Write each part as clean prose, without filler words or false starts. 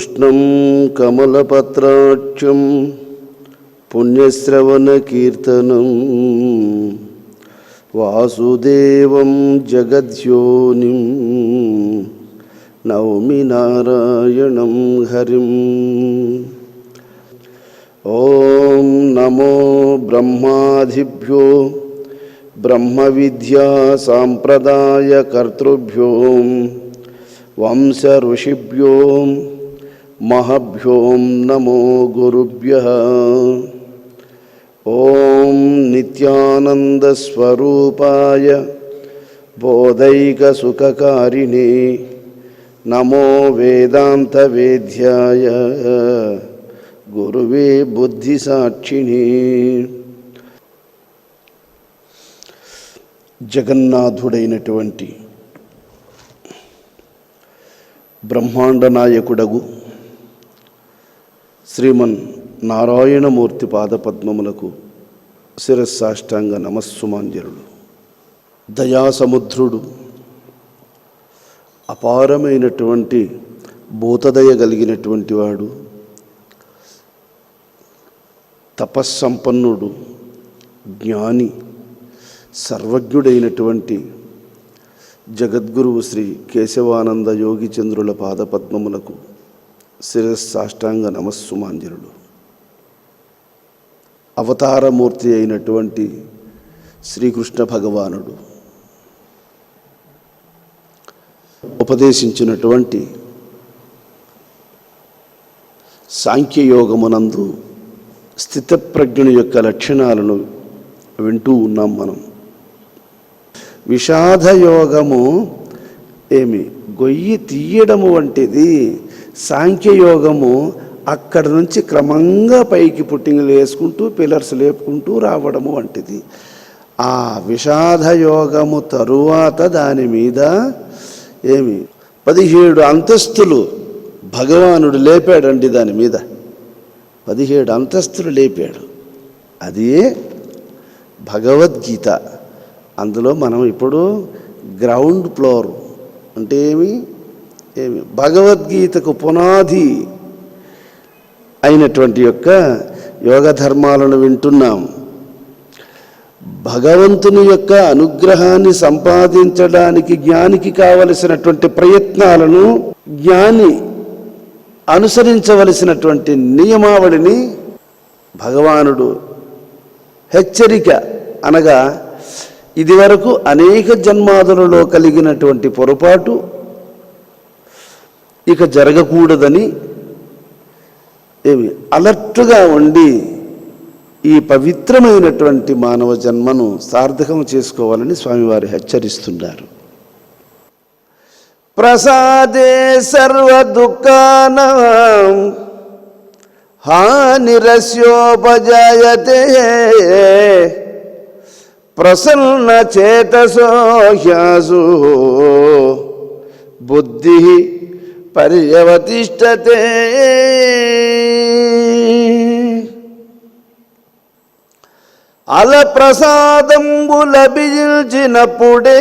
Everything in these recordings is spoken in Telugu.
కృష్ణం కమలపత్రాక్షం పుణ్యశ్రవణకీర్తనం వాసుదేవం జగద్యోనిం నౌమి నారాయణం హరిం. ఓం నమో బ్రహ్మాదిభ్యో బ్రహ్మ విద్యా సాంప్రదాయ కర్తృభ్యో వంశ ఋషిభ్యో మహభ్యో నమో గురుభ్యః. ఓం నిత్యానంద స్వరూపాయ బోధైక సుఖకారిణే నమో వేదాంత వేద్యాయ గురువే బుద్ధి సాక్షిణే. జగన్నాథుడైనటువంటి బ్రహ్మాండ నాయకుడగు శ్రీమన్ నారాయణమూర్తి పాదపద్మములకు శిరస్సాష్టాంగ నమస్సుమాంజలులు. దయాసముద్రుడు, అపారమైనటువంటి భూతదయ కలిగినటువంటి వాడు, తపస్సంపన్నుడు, జ్ఞాని, సర్వజ్ఞుడైనటువంటి జగద్గురువు శ్రీ కేశవానంద యోగిచంద్రుల పాదపద్మములకు శిరస్సాష్టాంగ నమస్సుమాంజలులు. అవతారమూర్తి అయినటువంటి శ్రీకృష్ణ భగవానుడు ఉపదేశించినటువంటి సాంఖ్యయోగమునందు స్థితప్రజ్ఞుని యొక్క లక్షణాలను వింటూ ఉన్నాం మనం. విషాదయోగము గొయ్యి తీయడము వంటిది. సాంఖ్యయోగము అక్కడి నుంచి క్రమంగా పైకి పుట్టింగులు వేసుకుంటూ పిల్లర్స్ లేపుకుంటూ రావడము వంటిది. ఆ విషాదయోగము తరువాత దాని మీద 17 అంతస్తులు భగవానుడు లేపాడండి. దాని మీద 17 అంతస్తులు లేపాడు. అది భగవద్గీత. అందులో మనం ఇప్పుడు గ్రౌండ్ ఫ్లోర్ అంటే ఏమి భగవద్గీతకు పునాది అయినటువంటి యొక్క యోగ ధర్మాలను వింటున్నాం. భగవంతుని యొక్క అనుగ్రహాన్ని సంపాదించడానికి జ్ఞానికి కావలసినటువంటి ప్రయత్నాలను, జ్ఞాని అనుసరించవలసినటువంటి నియమావళిని భగవానుడు హెచ్చరిక అనగా ఇదివరకు అనేక జన్మాదులలో కలిగినటువంటి పొరపాటు ఇక జరగకూడదని అలర్ట్గా ఉండి ఈ పవిత్రమైనటువంటి మానవ జన్మను సార్థకం చేసుకోవాలని స్వామివారు హెచ్చరిస్తున్నారు. ప్రసాదే సర్వ దుఃఖానాం హానిరస్యోపజాయతే ప్రసన్న చేతసో హ్యాసు బుద్ధి పర్యవతిష్టతే. అల ప్రసాదంబు లభించినప్పుడే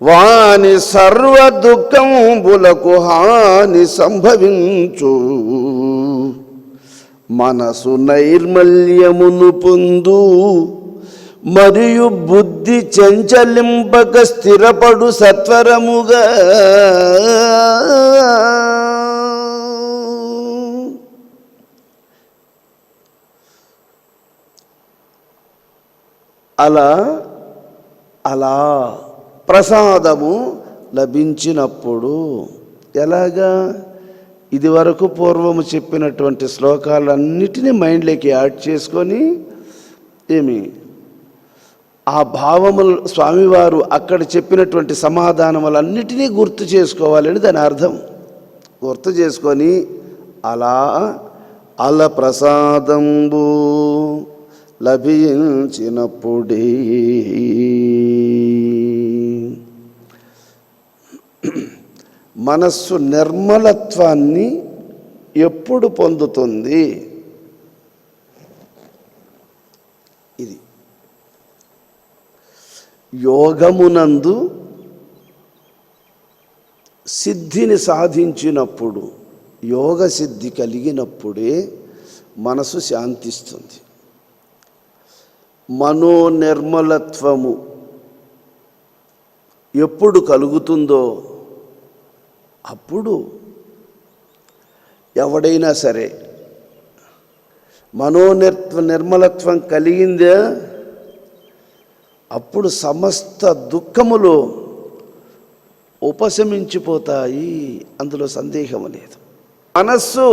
వాని సర్వ దుఃఖంబులకు హాని సంభవించు. మనసు నైర్మల్యమును పొందు మరియు బుద్ధి చంచలింపక స్థిరపడు సత్వరముగా. అలా ప్రసాదము లభించినప్పుడు ఎలాగా? ఇదివరకు పూర్వము చెప్పినటువంటి శ్లోకాలన్నిటినీ మైండ్లోకి యాడ్ చేసుకొని ఆ భావములు స్వామివారు అక్కడ చెప్పినటువంటి సమాధానములన్నిటినీ గుర్తు చేసుకోవాలని దాని అర్థం. గుర్తు చేసుకొని అల ప్రసాదంబు లభించినప్పుడే మనస్సు నిర్మలత్వాన్ని ఎప్పుడు పొందుతుంది? ఇది యోగమునందు సిద్ధిని సాధించినప్పుడు యోగ సిద్ధి కలిగినప్పుడే మనసు శాంతిస్తుంది. మనోనిర్మలత్వము ఎప్పుడు కలుగుతుందో అప్పుడు ఎవడైనా సరే నిర్మలత్వం కలిగిందే అప్పుడు సమస్త దుఃఖములు ఉపశమించిపోతాయి. అందులో సందేహం లేదు. మనస్సు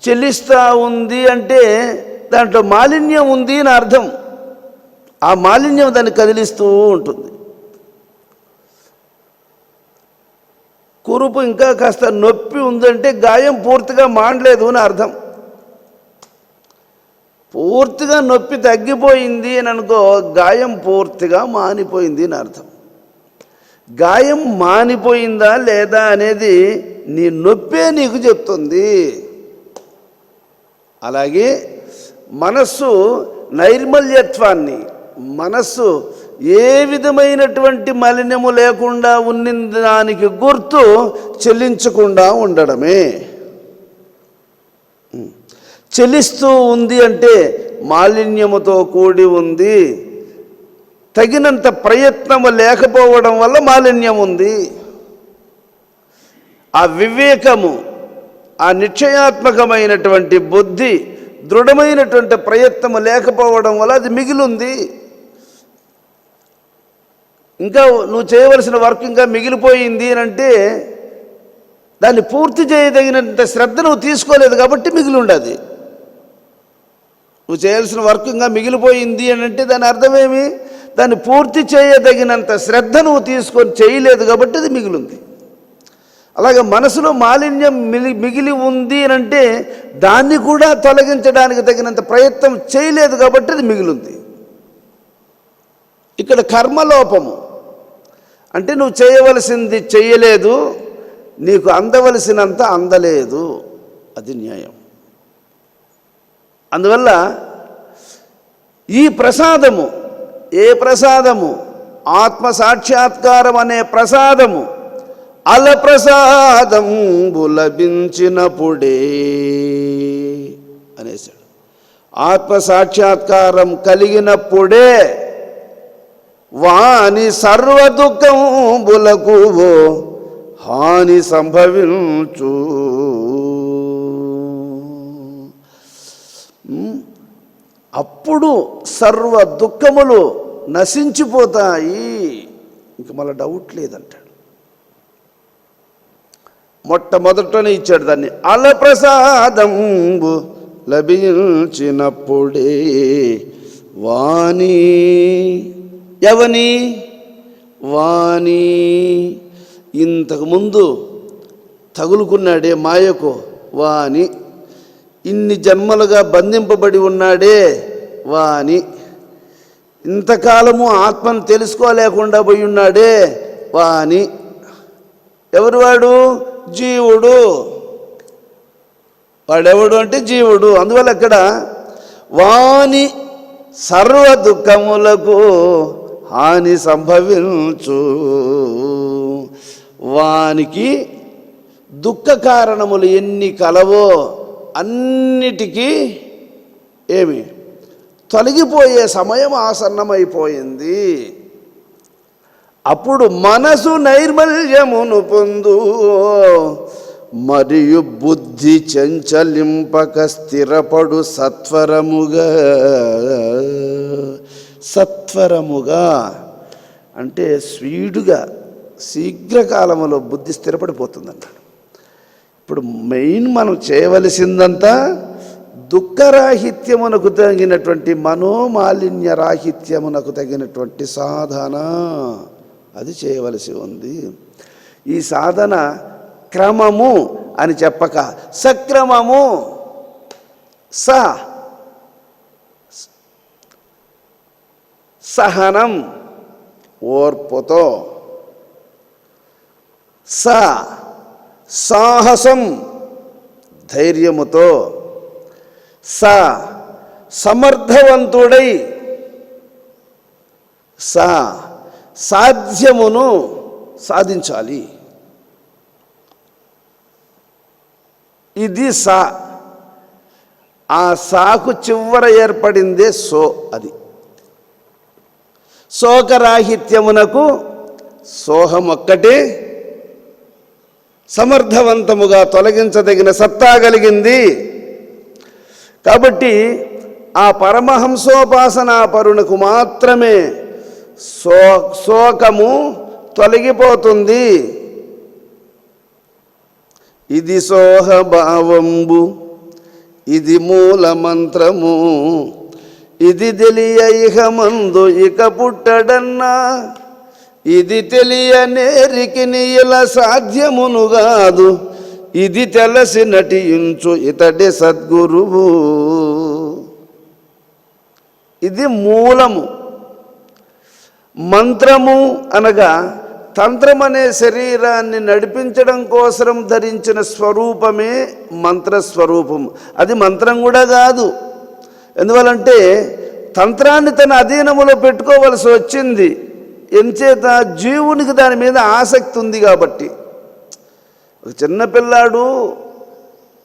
చెల్లిస్తూ ఉంది అంటే దాంట్లో మాలిన్యం ఉంది అని అర్థం. ఆ మాలిన్యం దాన్ని కదిలిస్తూ ఉంటుంది. కురుపు ఇంకా కాస్త నొప్పి ఉందంటే గాయం పూర్తిగా మానలేదు అని అర్థం. పూర్తిగా నొప్పి తగ్గిపోయింది అని అనుకో, గాయం పూర్తిగా మానిపోయింది అని అర్థం. గాయం మానిపోయిందా లేదా అనేది నీ నొప్పే నీకు చెప్తుంది. అలాగే మనస్సు నైర్మల్యత్వాన్ని, మనస్సు ఏ విధమైనటువంటి మలినము లేకుండా ఉన్న దానికి గుర్తు చెల్లించకుండా ఉండడమే. చెల్లిస్తూ ఉంది అంటే మాలిన్యముతో కూడి ఉంది. తగినంత ప్రయత్నము లేకపోవడం వల్ల మాలిన్యం ఉంది. ఆ వివేకము, ఆ నిశ్చయాత్మకమైనటువంటి బుద్ధి, దృఢమైనటువంటి ప్రయత్నము లేకపోవడం వల్ల అది మిగిలింది. ఇంకా నువ్వు చేయవలసిన వర్క్ ఇంకా మిగిలిపోయింది అని అంటే దాన్ని పూర్తి చేయదగినంత శ్రద్ధ నువ్వు తీసుకోలేదు కాబట్టి మిగిలి ఉండదు. నువ్వు చేయాల్సిన వర్క్ ఇంకా మిగిలిపోయింది అని అంటే దాని అర్థమేమి? దాన్ని పూర్తి చేయదగినంత శ్రద్ధ నువ్వు తీసుకొని చేయలేదు కాబట్టి అది మిగిలింది. అలాగే మనసులో మాలిన్యం మిగిలి ఉంది అని అంటే దాన్ని కూడా తొలగించడానికి తగినంత ప్రయత్నం చేయలేదు కాబట్టి అది మిగిలింది. ఇక్కడ కర్మలోపము అంటే నువ్వు చేయవలసింది చేయలేదు, నీకు అందవలసినంత అందలేదు. అది న్యాయం. అందువల్ల ఈ ప్రసాదము, ఏ ప్రసాదము? ఆత్మ సాక్షాత్కారం అనే ప్రసాదము అలప్రసాదంబు లభించినప్పుడే అనేసాడు. ఆత్మ సాక్షాత్కారం కలిగినప్పుడే వాని సర్వ దుఃఖంబులకు హాని సంభవించు. అప్పుడు సర్వ దుఃఖములు నశించిపోతాయి. ఇంక మళ్ళీ డౌట్ లేదంటాడు. మొట్టమొదటనే ఇచ్చాడు దాన్ని. అలప్రసాదంబు లభించినప్పుడే వాణి, ఎవని? వాణి ఇంతకుముందు తగులుకున్నాడే మాయకు, వాణి ఇన్ని జన్మలుగా బంధింపబడి ఉన్నాడే వాణి, ఇంతకాలము ఆత్మను తెలుసుకోలేకుండా పోయి ఉన్నాడే వాణి. ఎవరు వాడు? జీవుడు. వాడెవడు అంటే జీవుడు. అందువల్ల ఇక్కడ వాని సర్వ దుఃఖములకు హాని సంభవించు. వానికి దుఃఖ కారణములు ఎన్ని కలవో అన్నిటికీ ఏమి తొలగిపోయే సమయం ఆసన్నమైపోయింది. అప్పుడు మనసు నైర్మల్యమును పొందు, మరియు బుద్ధి చంచలింపక స్థిరపడు సత్వరముగా. సత్వరముగా అంటే స్పీడుగా, శీఘ్రకాలంలో బుద్ధి స్థిరపడిపోతుందన్నాడు. ఇప్పుడు మెయిన్ మనం చేయవలసిందంతా దుఃఖరాహిత్యమునకు తగినటువంటి, మనోమాలిన్య రాహిత్యమునకు తగినటువంటి సాధన, అది చేయవలసి ఉంది. ఈ సాధన క్రమము అని చెప్పక సక్రమము, సహనం ఓర్పుతో, సాహసం ధైర్యముతో, సమర్థవంతుడై, సాధ్యమును సాధించాలి. ఇది సా. ఆ సాకు చివర ఏర్పడిందే సో. అది శోకరాహిత్యమునకు సోహం ఒక్కటే సమర్థవంతముగా తొలగించదగిన సత్తా కలిగింది. కాబట్టి ఆ పరమహంసోపాసనాపరునకు మాత్రమే శోకము తొలగిపోతుంది. ఇది సోహభావంబు, ఇది మూల మంత్రము, ఇది తెలియ ఇహ మందు ఇక పుట్టడన్నా, ఇది తెలియనేరికి ఇలా సాధ్యమును కాదు, ఇది తెలసి నటించు ఇతడి సద్గురువు. ఇది మూలము. మంత్రము అనగా తంత్రం అనే శరీరాన్ని నడిపించడం కోసం ధరించిన స్వరూపమే మంత్రస్వరూపం. అది మంత్రం కూడా కాదు. ఎందువలంటే తంత్రాన్ని తన అధీనములో పెట్టుకోవలసి వచ్చింది. ఎంచేత జీవునికి దాని మీద ఆసక్తి ఉంది కాబట్టి. ఒక చిన్నపిల్లాడు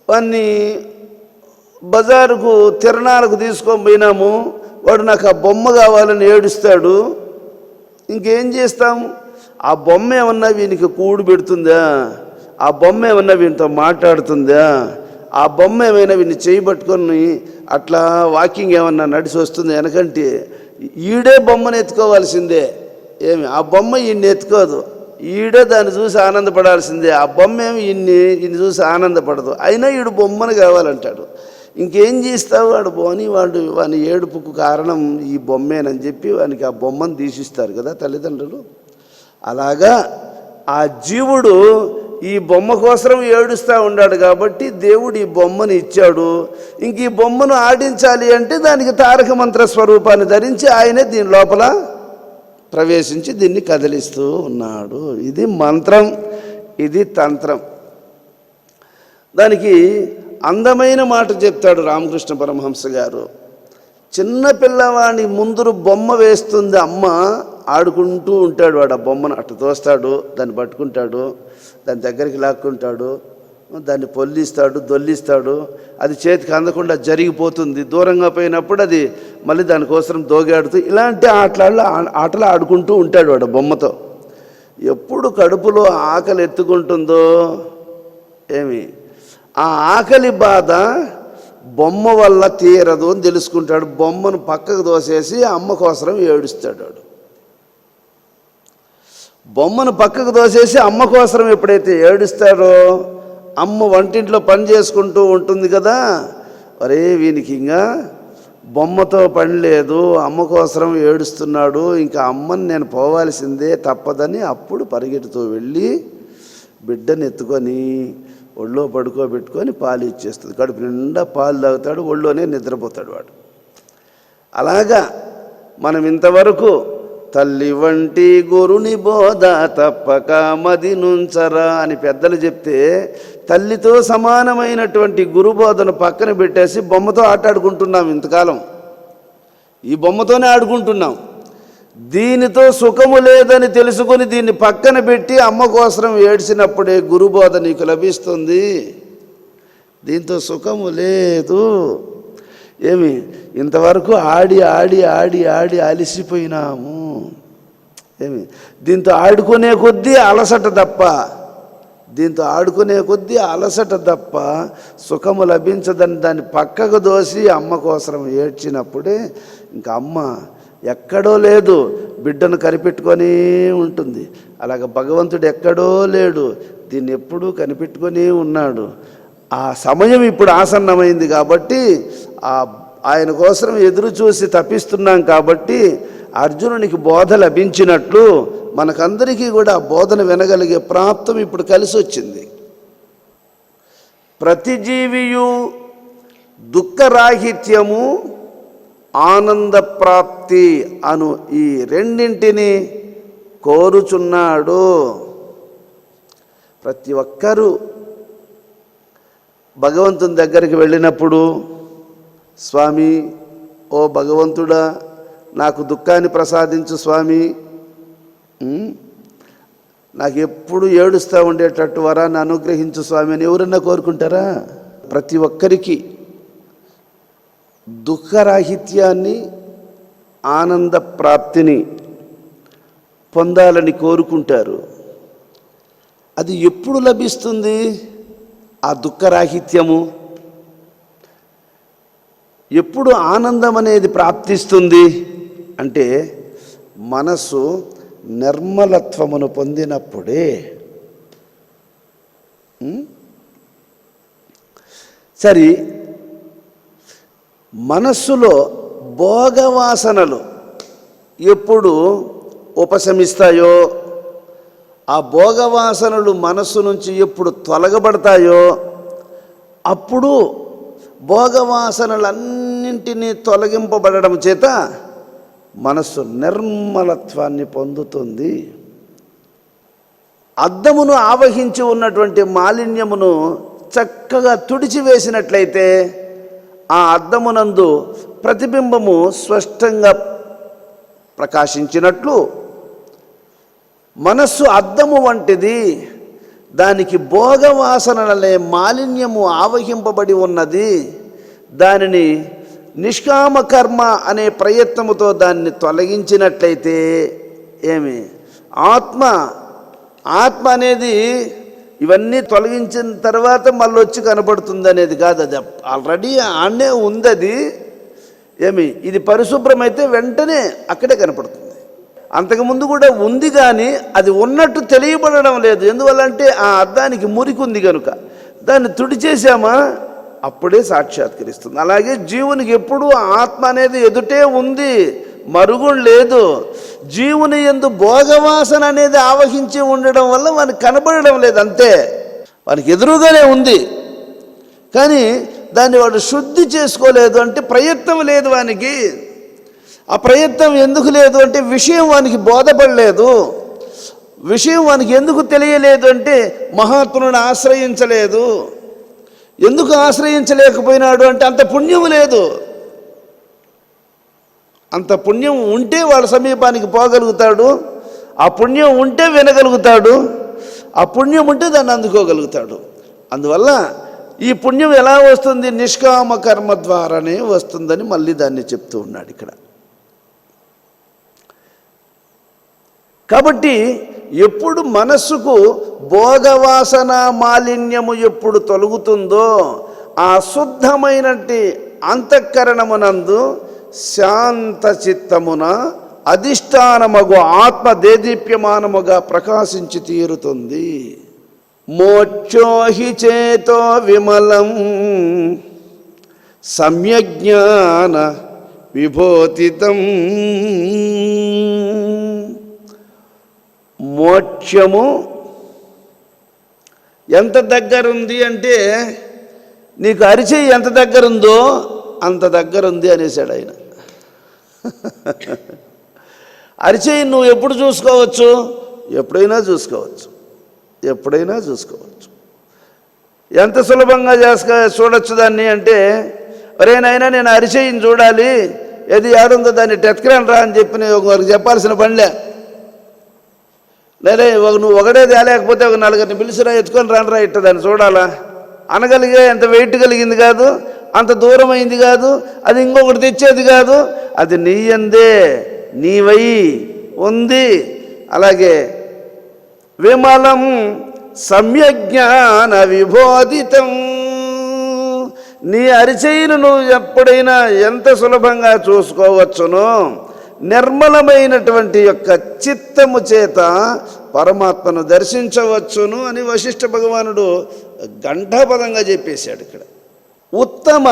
వాడిని బజారుకు తిరణాలకు తీసుకొని పోయినాము, వాడు నాకు ఆ బొమ్మ కావాలని ఏడుస్తాడు. ఇంకేం చేస్తాము? ఆ బొమ్మ ఏమన్నా వీనికి కూడు పెడుతుందా? ఆ బొమ్మ ఏమన్నా వీనితో మాట్లాడుతుందా? ఆ బొమ్మ ఏమైనా వీడిని చేయబట్టుకొని అట్లా వాకింగ్ ఏమన్నా నడిచి వస్తుంది వెనకంటే ఈడే బొమ్మను ఎత్తుకోవాల్సిందే. ఏమి ఆ బొమ్మ ఈయన్ని ఎత్తుకోదు, ఈడే దాన్ని చూసి ఆనందపడాల్సిందే. ఆ బొమ్మ ఏమి ఈయన్ని చూసి ఆనందపడదు. అయినా ఈడు బొమ్మను కావాలంటాడు. ఇంకేం చేస్తావు? వాడు పోని వాని ఏడుపుకు కారణం ఈ బొమ్మేనని చెప్పి వానికి ఆ బొమ్మను తీసిస్తారు కదా తల్లిదండ్రులు. అలాగా ఆ జీవుడు ఈ బొమ్మ కోసం ఏడుస్తూ ఉన్నాడు కాబట్టి దేవుడు ఈ బొమ్మను ఇచ్చాడు. ఇంక ఈ బొమ్మను ఆడించాలి అంటే దానికి తారక మంత్ర స్వరూపాన్ని ధరించి ఆయనే దీని లోపల ప్రవేశించి దీన్ని కదిలిస్తూ ఉన్నాడు. ఇది మంత్రం, ఇది తంత్రం. దానికి అందమైన మాట చెప్తాడు రామకృష్ణ పరమహంస గారు. చిన్న పిల్లవాడిని ముందు బొమ్మ వేస్తుంది అమ్మ, ఆడుకుంటూ ఉంటాడు. వాడు ఆ బొమ్మను అటు తోస్తాడు, దాన్ని పట్టుకుంటాడు, దాని దగ్గరికి లాక్కుంటాడు, దాన్ని పొల్లిస్తాడు, దొల్లిస్తాడు. అది చేతికి అందకుండా జరిగిపోతుంది. దూరంగా పోయినప్పుడు అది మళ్ళీ దానికోసం దోగాడుతూ ఇలాంటి ఆటలు ఆడుకుంటూ ఉంటాడు వాడు బొమ్మతో. ఎప్పుడు కడుపులో ఆకలి ఎత్తుకుంటుందో ఏమి ఆ ఆకలి బాధ బొమ్మ వల్ల తీరదు అని తెలుసుకుంటాడు. బొమ్మను పక్కకు దోసేసి అమ్మ కోసం ఏడుస్తాడు వాడు. బొమ్మను పక్కకు దోసేసి అమ్మ కోసం ఎప్పుడైతే ఏడుస్తాడో అమ్మ వంటింట్లో పని చేసుకుంటూ ఉంటుంది కదా, అరే వీనికి ఇంకా బొమ్మతో పని లేదు, అమ్మ కోసం ఏడుస్తున్నాడు, ఇంకా అమ్మని నేను పోవాల్సిందే తప్పదని అప్పుడు పరిగెడుతూ వెళ్ళి బిడ్డను ఎత్తుకొని ఒళ్ళో పడుకోబెట్టుకొని పాలు ఇచ్చేస్తుంది. కడుపు నిండా పాలు తాగుతాడు, ఒళ్ళోనే నిద్రపోతాడు వాడు. అలాగా మనం ఇంతవరకు తల్లి వంటి గురుని బోధ తప్పక మది నుంచరా అని పెద్దలు చెప్తే తల్లితో సమానమైనటువంటి గురుబోధను పక్కన పెట్టేసి బొమ్మతో ఆటాడుకుంటున్నాం. ఇంతకాలం ఈ బొమ్మతోనే ఆడుకుంటున్నాం. దీనితో సుఖము లేదని తెలుసుకొని దీన్ని పక్కన పెట్టి అమ్మ కోసం ఏడ్చినప్పుడే గురుబోధ నీకు లభిస్తుంది. దీంతో సుఖము లేదు. ఏమి ఇంతవరకు ఆడి ఆడి ఆడి ఆడి అలసిపోయినాము. ఏమి దీంతో ఆడుకునే కొద్దీ అలసట తప్ప సుఖము లభించదని దాన్ని పక్కకు దోసి అమ్మ కోసం ఏడ్చినప్పుడే ఇంకా అమ్మ ఎక్కడో లేదు, బిడ్డను కనిపెట్టుకొని ఉంటుంది. అలాగ భగవంతుడు ఎక్కడో లేడు, దీన్ని ఎప్పుడూ కనిపెట్టుకొని ఉన్నాడు. ఆ సమయం ఇప్పుడు ఆసన్నమైంది కాబట్టి ఆయన కోసం ఎదురు చూసి తప్పిస్తున్నాం కాబట్టి అర్జునునికి బోధ లభించినట్లు మనకందరికీ కూడా బోధన వినగలిగే ప్రాప్తం ఇప్పుడు కలిసి వచ్చింది. ప్రతి జీవియు దుఃఖరాహిత్యము ఆనంద ప్రాప్తి అను ఈ రెండింటిని కోరుచున్నాడు. ప్రతి ఒక్కరూ భగవంతుని దగ్గరికి వెళ్ళినప్పుడు స్వామి, ఓ భగవంతుడా నాకు దుఃఖాన్ని ప్రసాదించు స్వామి, నాకు ఎప్పుడు ఏడుస్తూ ఉండేటట్టు వరాన్ని అనుగ్రహించు స్వామి అని ఎవరన్నా కోరుకుంటారా? ప్రతి ఒక్కరికి దుఃఖరాహిత్యాన్ని, ఆనంద ప్రాప్తిని పొందాలని కోరుకుంటారు. అది ఎప్పుడు లభిస్తుంది? ఆ దుఃఖరాహిత్యము ఎప్పుడు ఆనందం అనేది ప్రాప్తిస్తుంది అంటే మనసు నిర్మలత్వమును పొందినప్పుడే. సరి మనస్సులో భోగవాసనలు ఎప్పుడు ఉపశమిస్తాయో, ఆ భోగవాసనలు మనస్సు నుంచి ఎప్పుడు తొలగబడతాయో అప్పుడు భోగవాసనలన్నింటినీ తొలగింపబడడం చేత మనస్సు నిర్మలత్వాన్ని పొందుతుంది. అద్దమును ఆవహించి ఉన్నటువంటి మాలిన్యమును చక్కగా తుడిచివేసినట్లయితే ఆ అద్దమునందు ప్రతిబింబము స్పష్టంగా ప్రకాశించినట్లు మనస్సు అద్దము వంటిది. దానికి భోగవాసనలనే మాలిన్యము ఆవహింపబడి ఉన్నది. దానిని నిష్కామ కర్మ అనే ప్రయత్నముతో దాన్ని తొలగించినట్లయితే ఏమి ఆత్మ అనేది ఇవన్నీ తొలగించిన తర్వాత మళ్ళీ వచ్చి కనపడుతుంది అనేది కాదు. అది ఆల్రెడీ ఆడనే ఉంది. అది ఏమి ఇది పరిశుభ్రమైతే వెంటనే అక్కడే కనపడుతుంది. అంతకుముందు కూడా ఉంది, కానీ అది ఉన్నట్టు తెలియబడడం లేదు. ఎందువల్లంటే ఆ అద్దానికి మురికి ఉంది కనుక. దాన్ని తుడిచేసామా అప్పుడే సాక్షాత్కరిస్తుంది. అలాగే జీవునికి ఎప్పుడూ ఆత్మ అనేది ఎదుటే ఉంది, మరుగుం లేదు. జీవుని యందు భోగవాసన అనేది ఆవహించి ఉండడం వల్ల వానికి కనబడడం లేదు, అంతే. వానికి ఎదురుగానే ఉంది, కానీ దాన్ని వాడు శుద్ధి చేసుకోలేదు. అంటే ప్రయత్నం లేదు వానికి. ఆ ప్రయత్నం ఎందుకు లేదు అంటే విషయం వానికి బోధపడలేదు. విషయం వానికి ఎందుకు తెలియలేదు అంటే మహాత్ములను ఆశ్రయించలేదు. ఎందుకు ఆశ్రయించలేకపోయినాడు అంటే అంత పుణ్యం లేదు. అంత పుణ్యం ఉంటే వాళ్ళ సమీపానికి పోగలుగుతాడు. ఆ పుణ్యం ఉంటే వినగలుగుతాడు. ఆ పుణ్యం ఉంటే దాన్ని అందుకోగలుగుతాడు. అందువల్ల ఈ పుణ్యం ఎలా వస్తుంది? నిష్కామ కర్మ ద్వారానే వస్తుందని మళ్ళీ దాన్ని చెప్తూ ఉన్నాడు ఇక్కడ. కాబట్టి ఎప్పుడు మనస్సుకు భోగవాసన మాలిన్యము ఎప్పుడు తొలగుతుందో ఆ శుద్ధమైనటి అంతఃకరణమునందు శాంత చిత్తమున అధిష్టానమగు ఆత్మ దేదీప్యమానముగా ప్రకాశించి తీరుతుంది. మోక్షోహి చేతో విమలం సమ్యజ్ఞాన విభోతితం. మోక్షము ఎంత దగ్గరుంది అంటే నీకు అరిచేయి ఎంత దగ్గరుందో అంత దగ్గరుంది అనేసాడు ఆయన. అరిచేయి నువ్వు ఎప్పుడు చూసుకోవచ్చు? ఎప్పుడైనా చూసుకోవచ్చు, ఎప్పుడైనా చూసుకోవచ్చు. ఎంత సులభంగా చూడొచ్చు దాన్ని అంటే, ఒరేనైనా నేను అరిచేయిని చూడాలి, ఏది ఏడుందో దాన్ని టెత్కరాను రా అని చెప్పి నేను ఒకరికి చెప్పాల్సిన పనిలే. లేదా నువ్వు ఒకటే తేలేకపోతే ఒక నలుగురిని పిలిచిరా, ఎత్తుకొని రానరా ఇట్ట దాన్ని చూడాలా అనగలిగే అంత వెయిట్ కలిగింది కాదు, అంత దూరం అయింది కాదు, అది ఇంకొకటి తెచ్చేది కాదు. అది నీ యందే నీవై ఉంది. అలాగే విమలం సమ్యజ్ఞాన విబోధితం. నీ అరిచేయిను నువ్వు ఎప్పుడైనా ఎంత సులభంగా చూసుకోవచ్చునో నిర్మలమైనటువంటి యొక్క చిత్తము చేత పరమాత్మను దర్శించవచ్చును అని వశిష్ఠ భగవానుడు గంటాపదంగా చెప్పేశాడు ఇక్కడ. ఉత్తమ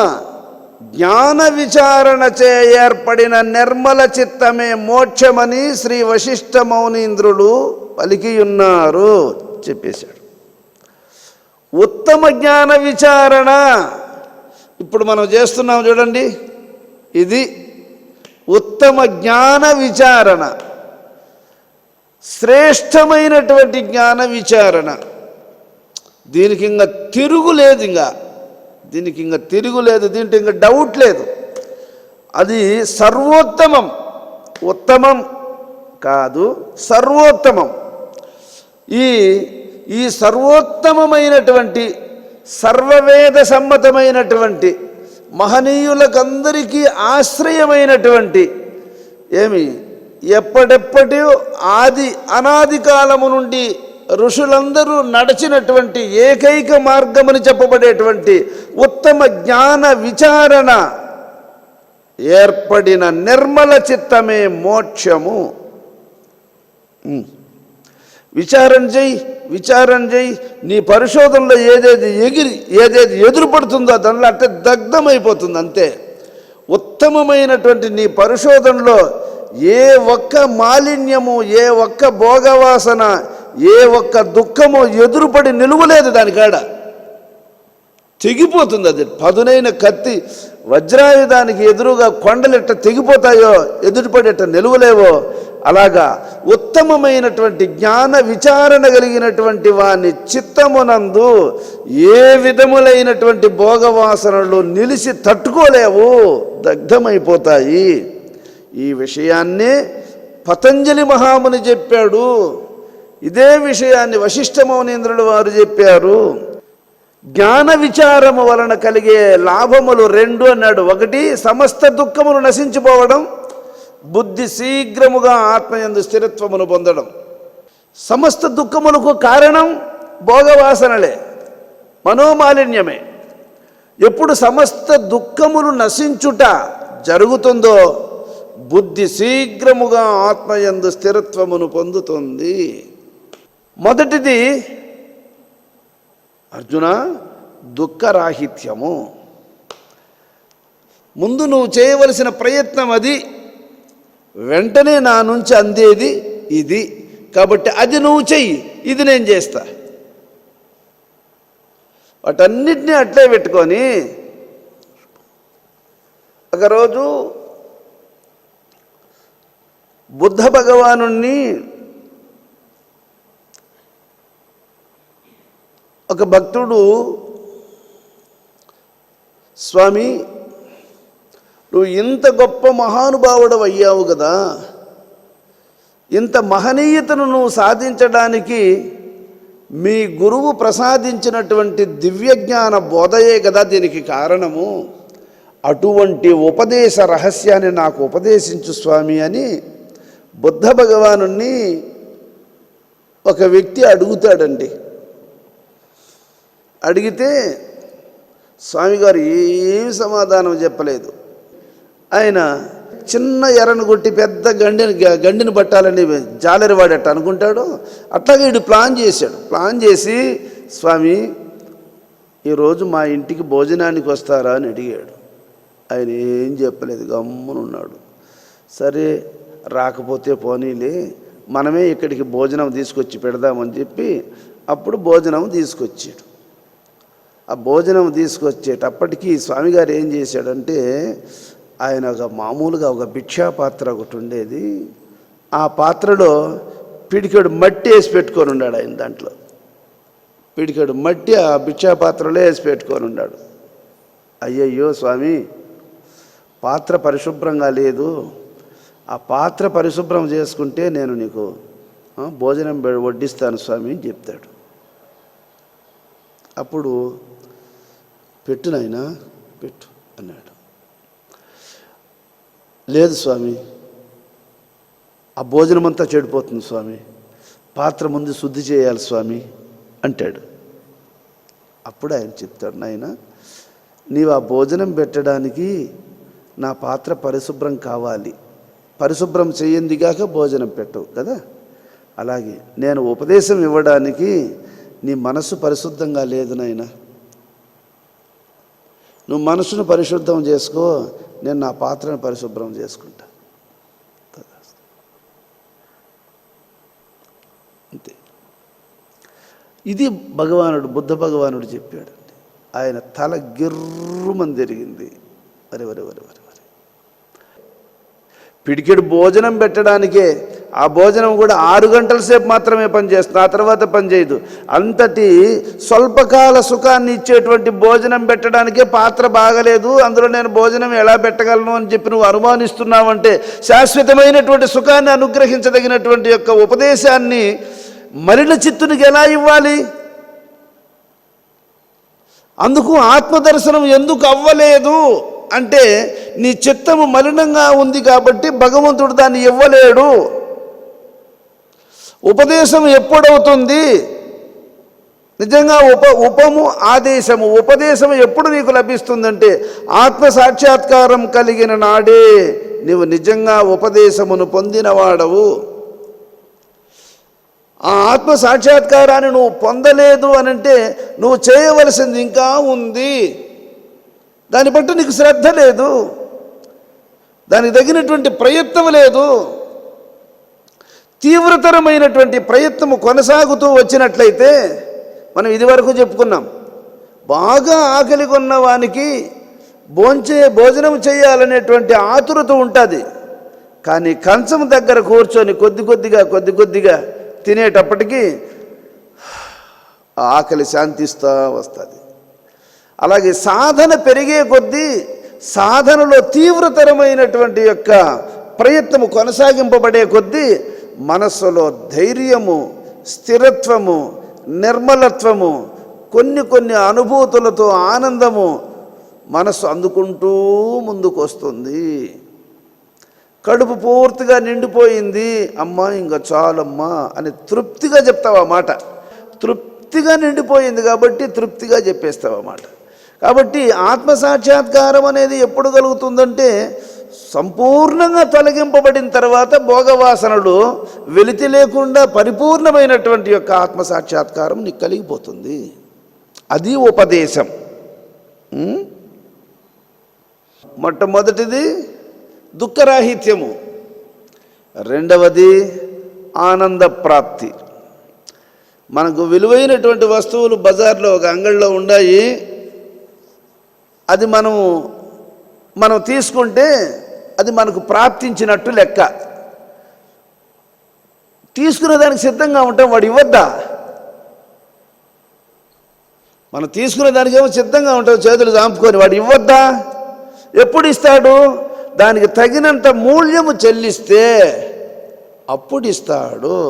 జ్ఞాన విచారణచే ఏర్పడిన నిర్మల చిత్తమే మోక్షమని శ్రీ వశిష్ఠ మౌనీంద్రుడు పలికియున్నారు చెప్పేశాడు. ఉత్తమ జ్ఞాన విచారణ ఇప్పుడు మనం చేస్తున్నాం చూడండి, ఇది ఉత్తమ జ్ఞాన విచారణ, శ్రేష్టమైనటువంటి జ్ఞాన విచారణ. దీనికి ఇంకా తిరుగులేదు, దీనికి ఇంకా తిరుగులేదు, దీంట్లో ఇంకా డౌట్ లేదు. అది సర్వోత్తమం, ఉత్తమం కాదు సర్వోత్తమం. ఈ సర్వోత్తమమైనటువంటి సర్వవేద సమ్మతమైనటువంటి మహనీయులకందరికీ ఆశ్రయమైనటువంటి ఎప్పటెప్పటి అనాది కాలము నుండి ఋషులందరూ నడిచినటువంటి ఏకైక మార్గమని చెప్పబడేటువంటి ఉత్తమ జ్ఞాన విచారణ ఏర్పడిన నిర్మల చిత్తమే మోక్షము. విచారణ చెయ్యి. నీ పరిశోధనలో ఏదేది ఎదురుపడుతుందో దానిలో అంటే దగ్ధమైపోతుంది అంతే. ఉత్తమమైనటువంటి నీ పరిశోధనలో ఏ ఒక్క మాలిన్యము, ఏ ఒక్క భోగవాసన, ఏ ఒక్క దుఃఖము ఎదురుపడి నిలువలేదు. దానికాడ తెగిపోతుంది. అది పదునైన కత్తి వజ్రాయుధానికి ఎదురుగా కొండలెట్ట తెగిపోతాయో, ఎదురుపడేట నిలువలేవో, అలాగా ఉత్తమమైనటువంటి జ్ఞాన విచారణ కలిగినటువంటి వాని చిత్తమునందు ఏ విధములైనటువంటి భోగవాసనలు నిలిచి తట్టుకోలేవు, దగ్ధమైపోతాయి. ఈ విషయాన్నే పతంజలి మహాముని చెప్పాడు. ఇదే విషయాన్ని వశిష్ఠ మౌనీంద్రుడు వారు చెప్పారు. జ్ఞాన విచారము వలన కలిగే లాభములు 2 అన్నాడు. 1 సమస్త దుఃఖములు నశించిపోవడం, బుద్ధి శీఘ్రముగా ఆత్మయందు స్థిరత్వమును పొందడం. సమస్త దుఃఖములకు కారణం భోగవాసనలే, మనోమాలిన్యమే. ఎప్పుడు సమస్త దుఃఖములు నశించుట జరుగుతుందో బుద్ధి శీఘ్రముగా ఆత్మయందు స్థిరత్వమును పొందుతుంది. మొదటిది అర్జున దుఃఖరాహిత్యము. ముందు నువ్వు చేయవలసిన ప్రయత్నం అది. వెంటనే నా నుంచి అందేది ఇది. కాబట్టి అది నువ్వు చెయ్యి, ఇది నేను చేస్తా. వాటన్నిటినీ అట్లే పెట్టుకొని ఒకరోజు బుద్ధ భగవానుణ్ణి ఒక భక్తుడు, స్వామి నువ్వు ఇంత గొప్ప మహానుభావుడు అయ్యావు కదా, ఇంత మహనీయతను నువ్వు సాధించడానికి మీ గురువు ప్రసాదించినటువంటి దివ్యజ్ఞాన బోధయే కదా దీనికి కారణము. అటువంటి ఉపదేశ రహస్యాన్ని నాకు ఉపదేశించు స్వామి అని బుద్ధ భగవానుణ్ణి ఒక వ్యక్తి అడుగుతాడండి. అడిగితే స్వామిగారు ఏమి సమాధానం చెప్పలేదు. ఆయన చిన్న ఎర్రను కొట్టి పెద్ద గండిని పట్టాలని జాలరి వాడట అనుకుంటాడు. అట్లాగే వీడు ప్లాన్ చేశాడు. ప్లాన్ చేసి, స్వామి ఈరోజు మా ఇంటికి భోజనానికి వస్తారా అని అడిగాడు. ఆయన ఏం చెప్పలేదు, గమ్మునున్నాడు. సరే రాకపోతే పోనీలే, మనమే ఇక్కడికి భోజనం తీసుకొచ్చి పెడదామని చెప్పి అప్పుడు భోజనం తీసుకొచ్చాడు. ఆ భోజనం తీసుకొచ్చేటప్పటికీ స్వామిగారు ఏం చేశాడంటే, ఆయన మామూలుగా ఒక భిక్షా పాత్ర ఒకటి ఉండేది. ఆ పాత్రలో పిడికెడు మట్టి వేసి పెట్టుకొని ఉన్నాడు. ఆయన దాంట్లో పిడికెడు మట్టి ఆ భిక్షా పాత్రలో వేసి పెట్టుకొని ఉన్నాడు. అయ్యయ్యో స్వామి, పాత్ర పరిశుభ్రంగా లేదు, ఆ పాత్ర పరిశుభ్రం చేసుకుంటే నేను నీకు భోజనం వడ్డిస్తాను స్వామి అని చెప్తాడు. అప్పుడు పెట్టు నాయనా పెట్టు అన్నాడు. లేదు స్వామి, ఆ భోజనం అంతా చెడిపోతుంది స్వామి, పాత్ర ముందు శుద్ధి చేయాలి స్వామి అంటాడు. అప్పుడు ఆయన చెప్తాడు, నాయనా నీవు ఆ భోజనం పెట్టడానికి నా పాత్ర పరిశుభ్రం కావాలి, పరిశుభ్రం చేయందిగాక భోజనం పెట్టవు కదా, అలాగే నేను ఉపదేశం ఇవ్వడానికి నీ మనసు పరిశుద్ధంగా లేదు నాయనా, నువ్వు మనసును పరిశుద్ధం చేసుకో, నేను నా పాత్రను పరిశుభ్రం చేసుకుంటా అంతే. ఇది బుద్ధ భగవానుడు చెప్పాడు. ఆయన తల గిర్రుమని తిరిగింది. వరే వరే వరే వరే వరే పిడికెడు భోజనం పెట్టడానికే, ఆ భోజనం కూడా 6 గంటల సేపు మాత్రమే పనిచేస్తుంది, ఆ తర్వాత పనిచేయదు. అంతటి స్వల్పకాల సుఖాన్ని ఇచ్చేటువంటి భోజనం పెట్టడానికే పాత్ర బాగలేదు, అందులో నేను భోజనం ఎలా పెట్టగలను అని చెప్పి నువ్వు అనుమానిస్తున్నావంటే, శాశ్వతమైనటువంటి సుఖాన్ని అనుగ్రహించదగినటువంటి యొక్క ఉపదేశాన్ని మలిన చిత్తునికి ఎలా ఇవ్వాలి? అందుకు ఆత్మదర్శనం ఎందుకు అవ్వలేదు అంటే నీ చిత్తము మలినంగా ఉంది కాబట్టి భగవంతుడు దాన్ని ఇవ్వలేడు. ఉపదేశం ఎప్పుడవుతుంది? నిజంగా ఉపము ఆదేశము, ఉపదేశం ఎప్పుడు నీకు లభిస్తుందంటే ఆత్మ సాక్షాత్కారం కలిగిన నాడే నీవు నిజంగా ఉపదేశమును పొందినవాడవు. ఆ ఆత్మ సాక్షాత్కారాన్ని నువ్వు పొందలేదు అనంటే నువ్వు చేయవలసింది ఇంకా ఉంది. దాని పట్ల నీకు శ్రద్ధ లేదు, దానికి తగినటువంటి ప్రయత్నం లేదు. తీవ్రతరమైనటువంటి ప్రయత్నము కొనసాగుతూ వచ్చినట్లయితే, మనం ఇదివరకు చెప్పుకున్నాం, బాగా ఆకలి కొన్న వానికి భోజనం చేయాలనేటువంటి ఆతురత ఉంటుంది. కానీ కంచం దగ్గర కూర్చొని కొద్ది కొద్దిగా తినేటప్పటికీ ఆకలి శాంతిస్తూ వస్తుంది. అలాగే సాధన పెరిగే కొద్దీ సాధనలో తీవ్రతరమైనటువంటి యొక్క ప్రయత్నము కొనసాగింపబడే కొద్దీ మనస్సులో ధైర్యము, స్థిరత్వము, నిర్మలత్వము, కొన్ని అనుభూతులతో ఆనందము మనస్సు అందుకుంటూ ముందుకు వస్తుంది. కడుపు పూర్తిగా నిండిపోయింది, అమ్మా ఇంకా చాలమ్మా అని తృప్తిగా చెప్తావు ఆ మాట. తృప్తిగా నిండిపోయింది కాబట్టి తృప్తిగా చెప్పేస్తావు ఆ మాట. కాబట్టి ఆత్మసాక్షాత్కారం అనేది ఎప్పుడు కలుగుతుందంటే సంపూర్ణంగా తొలగింపబడిన తర్వాత భోగవాసనలు వెలితి లేకుండా పరిపూర్ణమైనటువంటి యొక్క ఆత్మసాక్షాత్కారం నీకు కలిగిపోతుంది. అది ఉపదేశం. మొట్టమొదటిది దుఃఖరాహిత్యము, రెండవది ఆనంద ప్రాప్తి. మనకు విలువైనటువంటి వస్తువులు బజార్లో ఒక అంగడిలో ఉన్నాయి, అది మనం తీసుకుంటే అది మనకు ప్రాప్తించినట్టు లెక్క. తీసుకునేదానికి సిద్ధంగా ఉంటాం, వాడు ఇవ్వద్దా? మనం తీసుకునేదానికేమో సిద్ధంగా ఉంటాం, చేతులు చాంపుకొని, వాడు ఇవ్వద్దా? ఎప్పుడు ఇస్తాడు? దానికి తగినంత మూల్యము చెల్లిస్తే అప్పుడు ఇస్తాడు.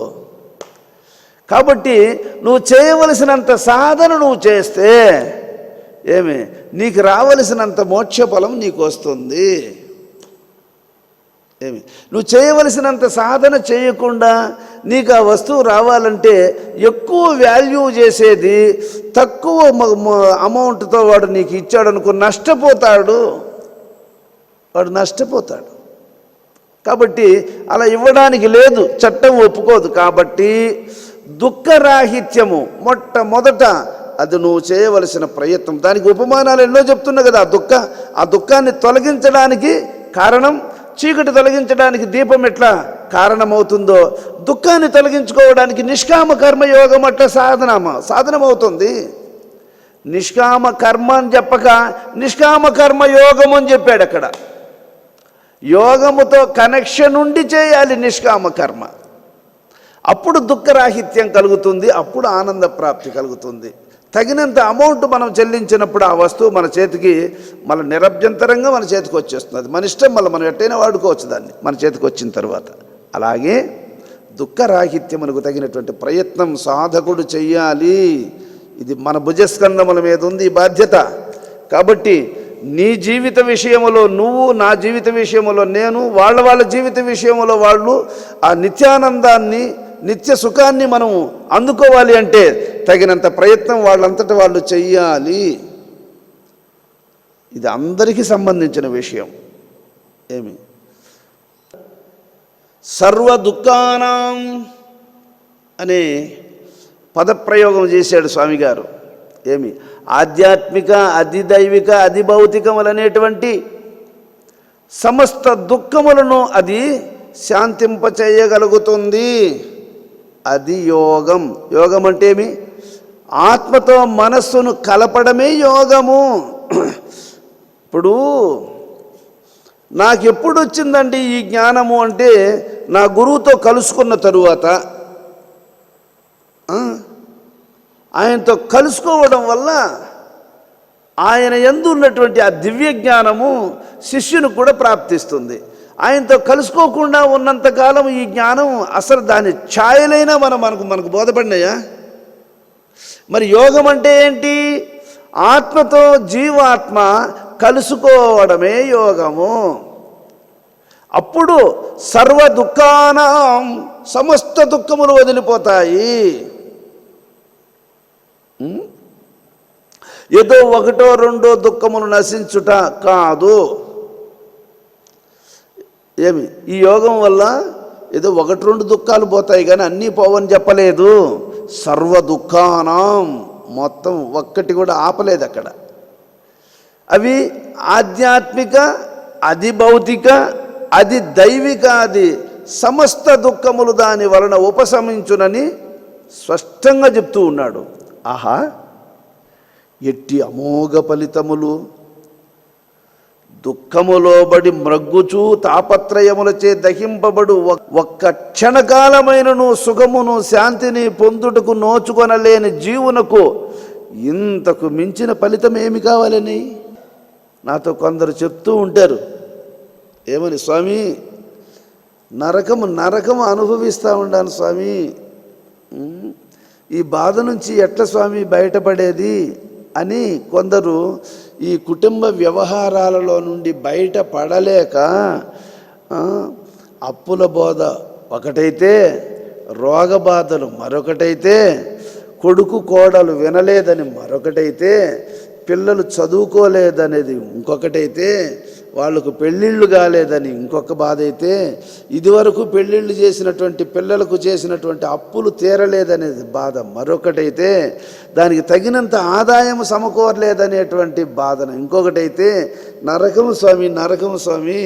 కాబట్టి నువ్వు చేయవలసినంత సాధన నువ్వు చేస్తే నీకు రావలసినంత మోక్ష ఫలం నీకు వస్తుంది. నువ్వు చేయవలసినంత సాధన చేయకుండా నీకు ఆ వస్తువు రావాలంటే ఎక్కువ వాల్యూ చేసేది తక్కువ అమౌంట్తో వాడు నీకు ఇచ్చాడు అనుకో, వాడు నష్టపోతాడు. కాబట్టి అలా ఇవ్వడానికి లేదు, చట్టం ఒప్పుకోదు. కాబట్టి దుఃఖరాహిత్యము మొట్టమొదట అది నువ్వు చేయవలసిన ప్రయత్నం. దానికి ఉపమానాలు ఎన్నో చెప్తున్నా కదా. ఆ దుఃఖాన్ని తొలగించడానికి కారణం, చీకటి తొలగించడానికి దీపం ఎట్లా కారణమవుతుందో, దుఃఖాన్ని తొలగించుకోవడానికి నిష్కామ కర్మ యోగం అట్లా సాధనమవుతుంది. నిష్కామ కర్మ అని చెప్పక నిష్కామ కర్మ యోగం అని చెప్పాడు అక్కడ. యోగముతో కనెక్షన్ ఉండి చేయాలి నిష్కామ కర్మ. అప్పుడు దుఃఖరాహిత్యం కలుగుతుంది, అప్పుడు ఆనంద ప్రాప్తి కలుగుతుంది. తగినంత అమౌంట్ మనం చెల్లించినప్పుడు ఆ వస్తువు మన చేతికి మళ్ళీ నిరభ్యంతరంగా మన చేతికి వచ్చేస్తుంది. మన ఇష్టం, మళ్ళీ మనం ఎట్టయినా వాడుకోవచ్చు దాన్ని మన చేతికి వచ్చిన తర్వాత. అలాగే దుఃఖరాహిత్యమునకు తగినటువంటి ప్రయత్నం సాధకుడు చెయ్యాలి. ఇది మన భుజస్కంధముల మీద ఉంది ఈ బాధ్యత. కాబట్టి నీ జీవిత విషయంలో నువ్వు, నా జీవిత విషయంలో నేను, వాళ్ళ జీవిత విషయంలో వాళ్ళు ఆ నిత్యానందాన్ని, నిత్య సుఖాన్ని మనం అందుకోవాలి అంటే తగినంత ప్రయత్నం వాళ్ళంతటా వాళ్ళు చెయ్యాలి. ఇది అందరికీ సంబంధించిన విషయం. సర్వ దుఃఖానాం అనే పదప్రయోగం చేశాడు స్వామిగారు. ఆధ్యాత్మిక, అధిదైవిక, అధిభౌతికములనేటువంటి సమస్త దుఃఖములను అది శాంతింపచేయగలుగుతుంది. అది యోగం. యోగం అంటే ఆత్మతో మనస్సును కలపడమే యోగము. ఇప్పుడు నాకెప్పుడు వచ్చిందండి ఈ జ్ఞానము అంటే, నా గురువుతో కలుసుకున్న తరువాత, ఆయనతో కలుసుకోవడం వల్ల ఆయన యందు ఉన్నటువంటి ఆ దివ్య జ్ఞానము శిష్యునికి కూడా ప్రాప్తిస్తుంది. ఆయనతో కలుసుకోకుండా ఉన్నంతకాలం ఈ జ్ఞానం అసలు దాని ఛాయలైనా మనకు బోధపడినాయా? మరి యోగం అంటే ఏంటి? ఆత్మతో జీవాత్మ కలుసుకోవడమే యోగము. అప్పుడు సర్వ దుఃఖానాం, సమస్త దుఃఖములు వదిలిపోతాయి. ఏదో ఒకటో రెండో దుఃఖములు నశించుట కాదు. ఏమి ఈ యోగం వల్ల ఏదో ఒకటి రెండు దుఃఖాలు పోతాయి కానీ అన్నీ పోవని చెప్పలేదు. సర్వ దుఃఖానాం, మొత్తం ఒక్కటి కూడా ఆపలేదు అక్కడ. అవి ఆధ్యాత్మిక, అది భౌతిక, అది దైవిక, అది సమస్త దుఃఖములు దాని వలన ఉపశమించునని స్పష్టంగా చెప్తూ ఉన్నాడు. ఆహా, ఎట్టి అమోఘ ఫలితములు! దుఃఖములోబడి మ్రగ్గుచూ తాపత్రయములచే దహింపబడు ఒక్క క్షణకాలమైనను సుఖమును శాంతిని పొందుటకు నోచుకొనలేని జీవునకు ఇంతకు మించిన ఫలితం ఏమి కావాలని నాతో కొందరు చెప్తూ ఉంటారు. ఏమని? స్వామి, నరకము అనుభవిస్తూ ఉండాను స్వామి, ఈ బాధ నుంచి ఎట్లా స్వామి బయటపడేది అని కొందరు ఈ కుటుంబ వ్యవహారాలలో నుండి బయటపడలేక అప్పుల బోధ ఒకటైతే, రోగ బాధలు మరొకటైతే, కొడుకు కోడలు వినలేదని మరొకటైతే, పిల్లలు చదువుకోలేదనేది ఇంకొకటైతే, వాళ్ళకు పెళ్ళిళ్ళు కాలేదని ఇంకొక బాధ అయితే, ఇదివరకు పెళ్ళిళ్ళు చేసినటువంటి పిల్లలకు చేసినటువంటి అప్పులు తీరలేదనేది బాధ మరొకటైతే, దానికి తగినంత ఆదాయం సమకూరలేదనేటువంటి బాధను ఇంకొకటైతే, నరకము స్వామి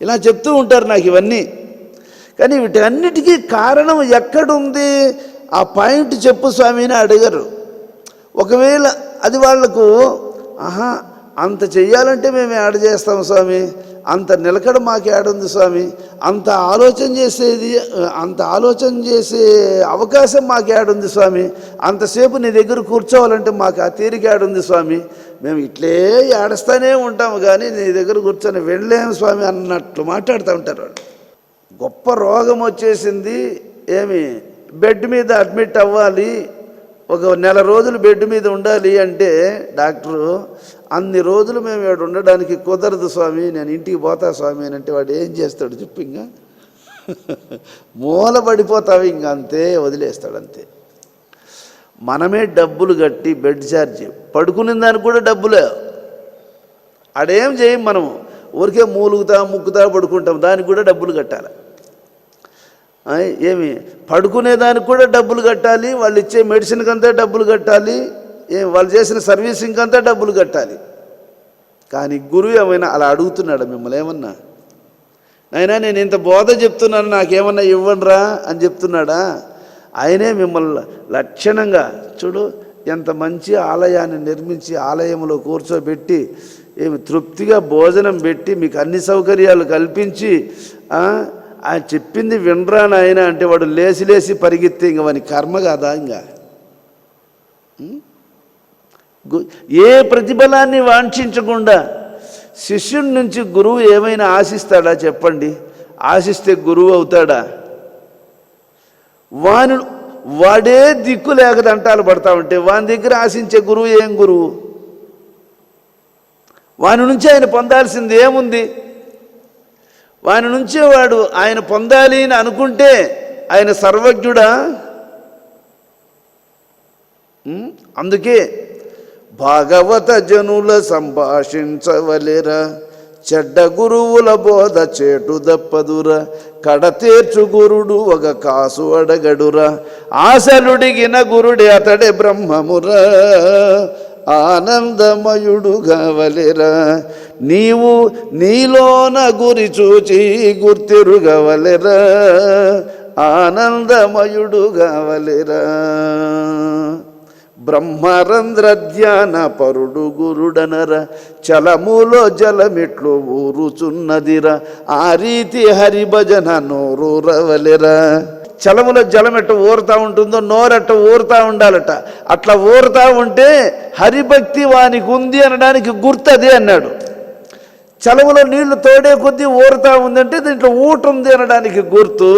ఇలా చెప్తూ ఉంటారు నాకు ఇవన్నీ. కానీ వీటన్నిటికీ కారణం ఎక్కడుంది? ఆ పాయింట్ చెప్పు స్వామి అని అడిగారు. ఒకవేళ అది వాళ్లకు అంత చెయ్యాలంటే మేము యాడ్ చేస్తాం స్వామి, అంత నిలకడ మాకు యాడుంది స్వామి, అంత ఆలోచన చేసే అవకాశం మాకు యాడుంది స్వామి, అంతసేపు నీ దగ్గర కూర్చోవాలంటే మాకు ఆ తీరిక యాడుంది స్వామి, మేము ఇట్లే ఏడుస్తూనే ఉంటాము కానీ నీ దగ్గర కూర్చొని వెళ్ళలేము స్వామి అన్నట్లు మాట్లాడుతూ ఉంటారు వాళ్ళు. గొప్ప రోగం వచ్చేసింది, ఏమి బెడ్ మీద అడ్మిట్ అవ్వాలి, ఒక నెల రోజులు బెడ్ మీద ఉండాలి అంటే డాక్టరు అన్ని రోజులు మేము ఇక్కడ ఉండడానికి కుదరదు స్వామి, నేను ఇంటికి పోతా స్వామి అని అంటే వాడు ఏం చేస్తాడు చెప్పు? ఇంకా మూల పడిపోతావు, ఇంకా అంతే వదిలేస్తాడు అంతే. మనమే డబ్బులు కట్టి బెడ్ ఛార్జీ, పడుకునే దానికి కూడా డబ్బులే, ఆడేం చేయం మనము, ఊరికే ముక్కుతా పడుకుంటాం, దానికి కూడా డబ్బులు కట్టాలి. ఏమి పడుకునేదానికి కూడా డబ్బులు కట్టాలి, వాళ్ళు ఇచ్చే మెడిసిన్కి అంతా డబ్బులు కట్టాలి, వాళ్ళు చేసిన సర్వీసింగ్ అంతా డబ్బులు కట్టాలి. కానీ గురువు ఏమైనా అలా అడుగుతున్నాడా మిమ్మల్ని? ఏమన్నా అయినా నేను ఇంత బోధ చెప్తున్నాను నాకేమన్నా ఇవ్వండిరా అని చెప్తున్నాడా? ఆయనే మిమ్మల్ని లక్షణంగా చూడు, ఎంత మంచి ఆలయాన్ని నిర్మించి ఆలయంలో కూర్చోబెట్టి ఏమి తృప్తిగా భోజనం పెట్టి మీకు అన్ని సౌకర్యాలు కల్పించి ఆయన చెప్పింది వినరా నాయన అంటే వాడు లేచి పరిగెత్తే ఇంక వాని కర్మ కాదా? ఇంకా ఏ ప్రతిఫలాన్ని వాంఛించకుండా శిష్యుడి నుంచి గురువు ఏమైనా ఆశిస్తాడా చెప్పండి? ఆశిస్తే గురువు అవుతాడా? వాడే దిక్కు లేక దంటాలు పడతా ఉంటే వాని దగ్గర ఆశించే గురువు ఏం గురువు? వాని నుంచి ఆయన పొందాల్సింది ఏముంది? వాని నుంచే వాడు ఆయన పొందాలి అని అనుకుంటే ఆయన సర్వజ్ఞుడా? అందుకే భాగవత జనుల సంభాషించవలెరా, చెడ్డ గురువుల బోధ చేటు దప్పదురా, కడతేర్చు గురుడు ఒక కాసు అడగడురా, ఆశలుడిగిన గురుడే అతడే బ్రహ్మమురా, ఆనందమయుడుగా వలెరా, నీవు నీలోన గురి చూచి గుర్తిరుగవలెరా, ఆనందమయుడుగా వలెరా, బ్రహ్మరంధ్ర ధ్యాన పరుడు గురుడనర, చలములో జలమిట్లు ఊరుచున్నదిరా, ఆ రీతి హరిభజన నోరూరవలెరా. చలములో జలం ఎట్ట ఊరుతూ ఉంటుందో నోరట్ట ఊరుతూ ఉండాలట, అట్లా ఊరుతూ ఉంటే హరిభక్తి వానికి ఉంది అనడానికి గుర్తు అదే అన్నాడు. చలములో నీళ్లు తోడే కొద్దీ ఊరుతూ ఉందంటే దీంట్లో ఊట ఉంది అనడానికి గుర్తు.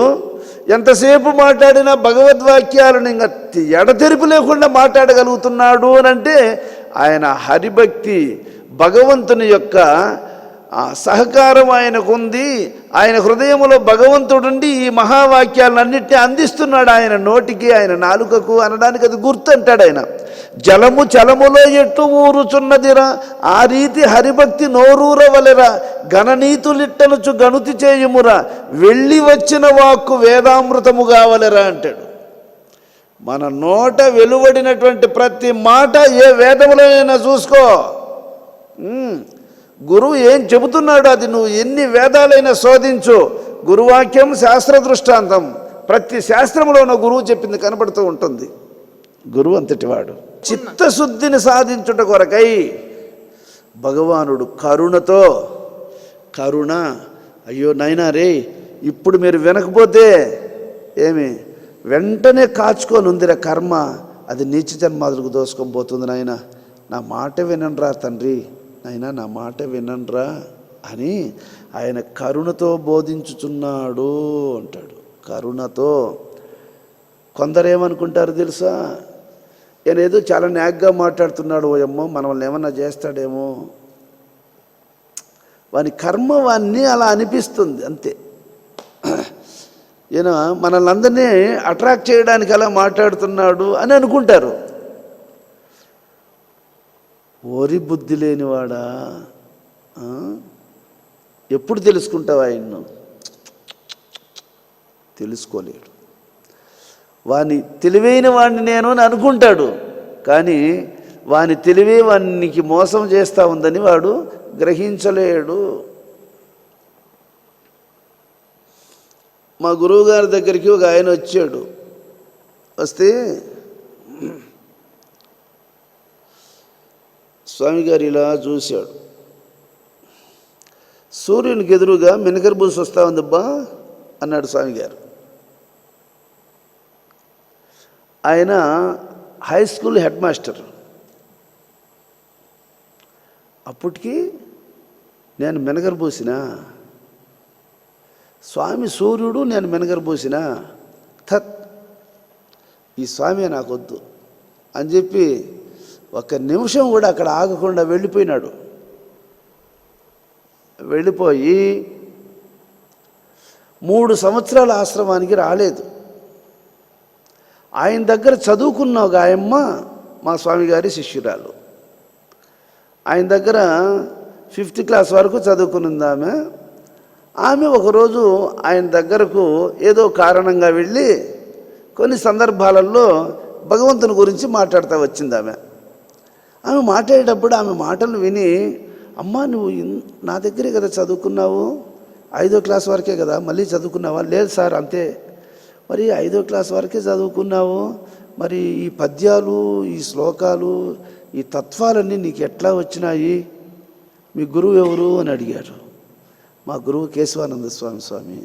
ఎంతసేపు మాట్లాడినా భగవద్వాక్యాలను ఇంకా ఎడతెరిపి లేకుండా మాట్లాడగలుగుతున్నాడు అని అంటే ఆయన హరిభక్తి, భగవంతుని యొక్క సహకారం ఆయనకుంది. ఆయన హృదయంలో భగవంతుడుండి ఈ మహావాక్యాలన్నింటినీ అందిస్తున్నాడు ఆయన నోటికి, ఆయన నాలుకకు అనడానికి అది గుర్తు అంటాడు ఆయన. జలము చలములో ఎట్టు ఊరుచున్నదిరా, ఆ రీతి హరిభక్తి నోరూరవలెరా, గణనీతులిట్టనుచు గణుతి చేయుమురా, వెళ్ళి వచ్చిన వాక్కు వేదామృతము కావలెరా అంటాడు. మన నోట వెలువడినటువంటి ప్రతి మాట ఏ వేదములో అయినా చూసుకో, గురువు ఏం చెబుతున్నాడు అది నువ్వు ఎన్ని వేదాలైనా శోధించు. గురువాక్యం శాస్త్ర దృష్టాంతం, ప్రతి శాస్త్రంలోనూ గురువు చెప్పింది కనబడుతూ ఉంటుంది. గురువు అంతటివాడు. చిత్తశుద్ధిని సాధించుట కొరకై భగవానుడు కరుణతో, అయ్యో నాయనా రే, ఇప్పుడు మీరు వినకపోతే ఏమి వెంటనే కాచుకొని ఉందిరా కర్మ, అది నీచ జన్మాదులకు దోసుకొని పోతుంది. నాయన నా మాట వినండ్రా తండ్రి, నాయన నా మాట వినండ్రా అని ఆయన కరుణతో బోధించుచున్నాడు అంటాడు. కరుణతో. కొందరేమనుకుంటారు తెలుసా, ఈయన ఏదో చాలా న్యాగ్గా మాట్లాడుతున్నాడు, ఓయమ్మో మనల్ని ఏమన్నా చేస్తాడేమో, వాని కర్మ వాన్ని అలా అనిపిస్తుంది అంతే. ఈయన మనల్ని అందరినీ అట్రాక్ట్ చేయడానికి అలా మాట్లాడుతున్నాడు అని అనుకుంటారు. ఓరి బుద్ధి లేనివాడా, ఎప్పుడు తెలుసుకుంటావు ఆయన్ను? తెలుసుకోలేడు. వాని తెలివైన వాడిని నేను అని అనుకుంటాడు, కానీ వాని తెలివే వానికి మోసం చేస్తూ ఉందని వాడు గ్రహించలేడు. మా గురువుగారి దగ్గరికి ఒక ఆయన వచ్చాడు. వస్తే స్వామిగారు ఇలా చూశాడు. సూర్యునికి ఎదురుగా మినకర్బూసి వస్తూ ఉందబ్బా అన్నాడు స్వామిగారు. ఆయన హై స్కూల్ హెడ్ మాస్టర్. అప్పటికి నేను మినగరబోసినా, స్వామి సూర్యుడు, నేను మినగరబోసినా, తత్ ఈ స్వామి నాకొద్దు అని చెప్పి ఒక్క నిమిషం కూడా అక్కడ ఆగకుండా వెళ్ళిపోయినాడు. వెళ్ళిపోయి 3 సంవత్సరాల ఆశ్రమానికి రాలేదు. ఆయన దగ్గర చదువుకున్న ఒక ఆయమ్మ మా స్వామిగారి శిష్యురాలు. ఆయన దగ్గర 5th క్లాస్ వరకు చదువుకున్నది ఆమె ఒకరోజు ఆయన దగ్గరకు ఏదో కారణంగా వెళ్ళి కొన్ని సందర్భాలలో భగవంతుని గురించి మాట్లాడుతూ వచ్చింది ఆమె మాట్లాడేటప్పుడు ఆమె మాటలు విని, అమ్మా నువ్వు నా దగ్గరే కదా చదువుకున్నావు, 5వ క్లాస్ వరకే కదా, మళ్ళీ చదువుకున్నావా? లేదు సార్ అంతే. మరి 5వ క్లాస్ వరకే చదువుకున్నావు, మరి ఈ పద్యాలు, ఈ శ్లోకాలు, ఈ తత్వాలన్నీ నీకు ఎట్లా వచ్చినాయి? మీ గురువు ఎవరు అని అడిగాడు. మా గురువు కేశవానంద స్వామి.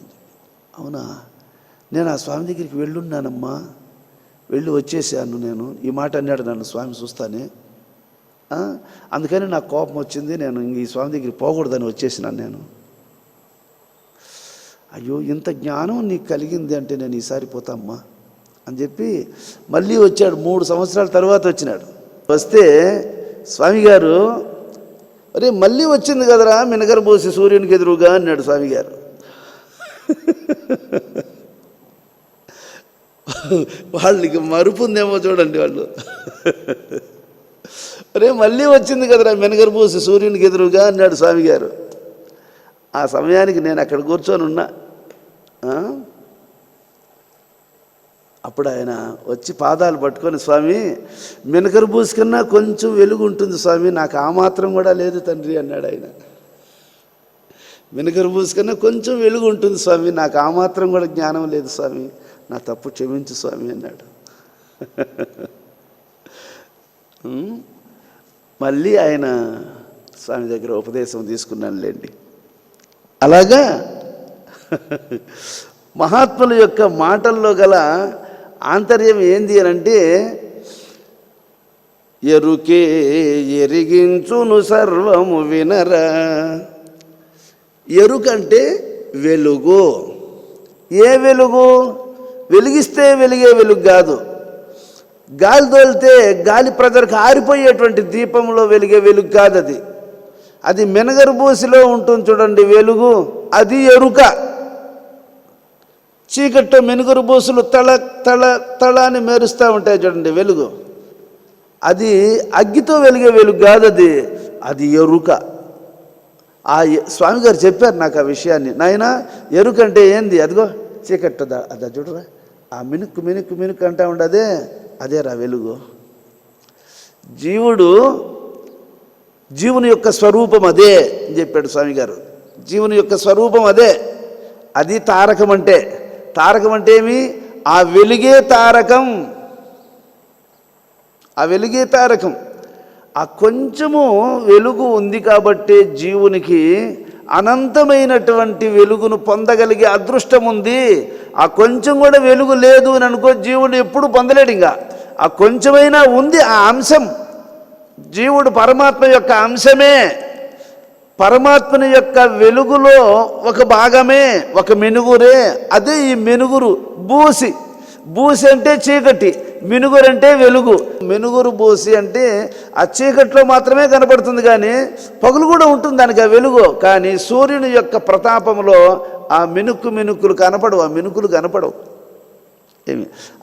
అవునా, నేను ఆ స్వామి దగ్గరికి వెళ్ళున్నానమ్మా, వెళ్ళి వచ్చేసాను నేను. ఈ మాట అన్నాడు నన్ను స్వామి చూస్తానే. అందుకని నాకు కోపం వచ్చింది, నేను ఈ స్వామి దగ్గరికి పోకూడదని వచ్చేసినాను నేను. అయ్యో ఇంత జ్ఞానం నీకు కలిగింది అంటే నేను ఈసారి పోతామ్మా అని చెప్పి మళ్ళీ వచ్చాడు. 3 సంవత్సరాల తర్వాత వచ్చినాడు. వస్తే స్వామిగారు, అరే మళ్ళీ వచ్చింది కదరా మినగరబోసి సూర్యునికి ఎదురుగా అన్నాడు స్వామిగారు. వాళ్ళకి మరుపు ఉందేమో చూడండి వాళ్ళు. అరే మళ్ళీ వచ్చింది కదరా మినగరబోసి సూర్యునికి ఎదురుగా అన్నాడు స్వామిగారు. ఆ సమయానికి నేను అక్కడ కూర్చొని ఉన్నా. అప్పుడు ఆయన వచ్చి పాదాలు పట్టుకొని, స్వామి మినకరబూసి కన్నా కొంచెం వెలుగు ఉంటుంది స్వామి, నాకు ఆ మాత్రం కూడా లేదు తండ్రి అన్నాడు ఆయన. మినకరబూసి కన్నా కొంచెం వెలుగు ఉంటుంది స్వామి, నాకు ఆ మాత్రం కూడా జ్ఞానం లేదు స్వామి, నా తప్పు క్షమించు స్వామి అన్నాడు. మళ్ళీ ఆయన స్వామి దగ్గర ఉపదేశం తీసుకున్నానులేండి. అలాగా మహాత్ముల యొక్క మాటల్లో గల ఆంతర్యం ఏంది అని అంటే, ఎరుకే ఎరిగించును సర్వము వినరా. ఎరుకంటే వెలుగు. ఏ వెలుగు? వెలిగిస్తే వెలిగే వెలుగు కాదు, గాలి తోలితే గాలి ప్రజలకు ఆరిపోయేటువంటి దీపంలో వెలిగే వెలుగు కాదు. అది మినగరు బూసిలో ఉంటుంది చూడండి వెలుగు, అది ఎరుక. చీకట్లో మినుగురు బూసులు తళ తళ తళ అని మెరుస్తూ ఉంటాయి చూడండి వెలుగు, అది అగ్గితో వెలిగే వెలుగు కాదు, అది ఎరుక. స్వామి గారు చెప్పారు నాకు ఆ విషయాన్ని. నాయన ఎరుక అంటే ఏంది? అదిగో చీకట్టుదా అదా చూడరా, ఆ మినుక్కు మినుక్కు మినుక్కు అంటా ఉండదే, అదేరా వెలుగు. జీవుని యొక్క స్వరూపం అదే అని చెప్పాడు స్వామి గారు. జీవుని యొక్క స్వరూపం అదే, అది తారకం అంటే. తారకం అంటే ఏమి? ఆ వెలుగే తారకం, ఆ వెలుగే తారకం. ఆ కొంచెము వెలుగు ఉంది కాబట్టి జీవునికి అనంతమైనటువంటి వెలుగును పొందగలిగే అదృష్టం ఉంది. ఆ కొంచెం కూడా వెలుగు లేదు అని అనుకో, జీవుడు ఎప్పుడు పొందలేడు. ఇంకా ఆ కొంచెమైనా ఉంది, ఆ అంశం. జీవుడు పరమాత్మ యొక్క అంశమే, పరమాత్మని యొక్క వెలుగులో ఒక భాగమే, ఒక మెనుగురే. అదే ఈ మెనుగురు బూసి. బూసి అంటే చీకటి, మినుగురు అంటే వెలుగు. మెనుగురు బూసి అంటే ఆ చీకట్లో మాత్రమే కనపడుతుంది, కానీ పగులు కూడా ఉంటుంది దానికి ఆ వెలుగు. కానీ సూర్యుని యొక్క ప్రతాపంలో ఆ మినుకులు కనపడవు, ఆ మినుకులు కనపడవు.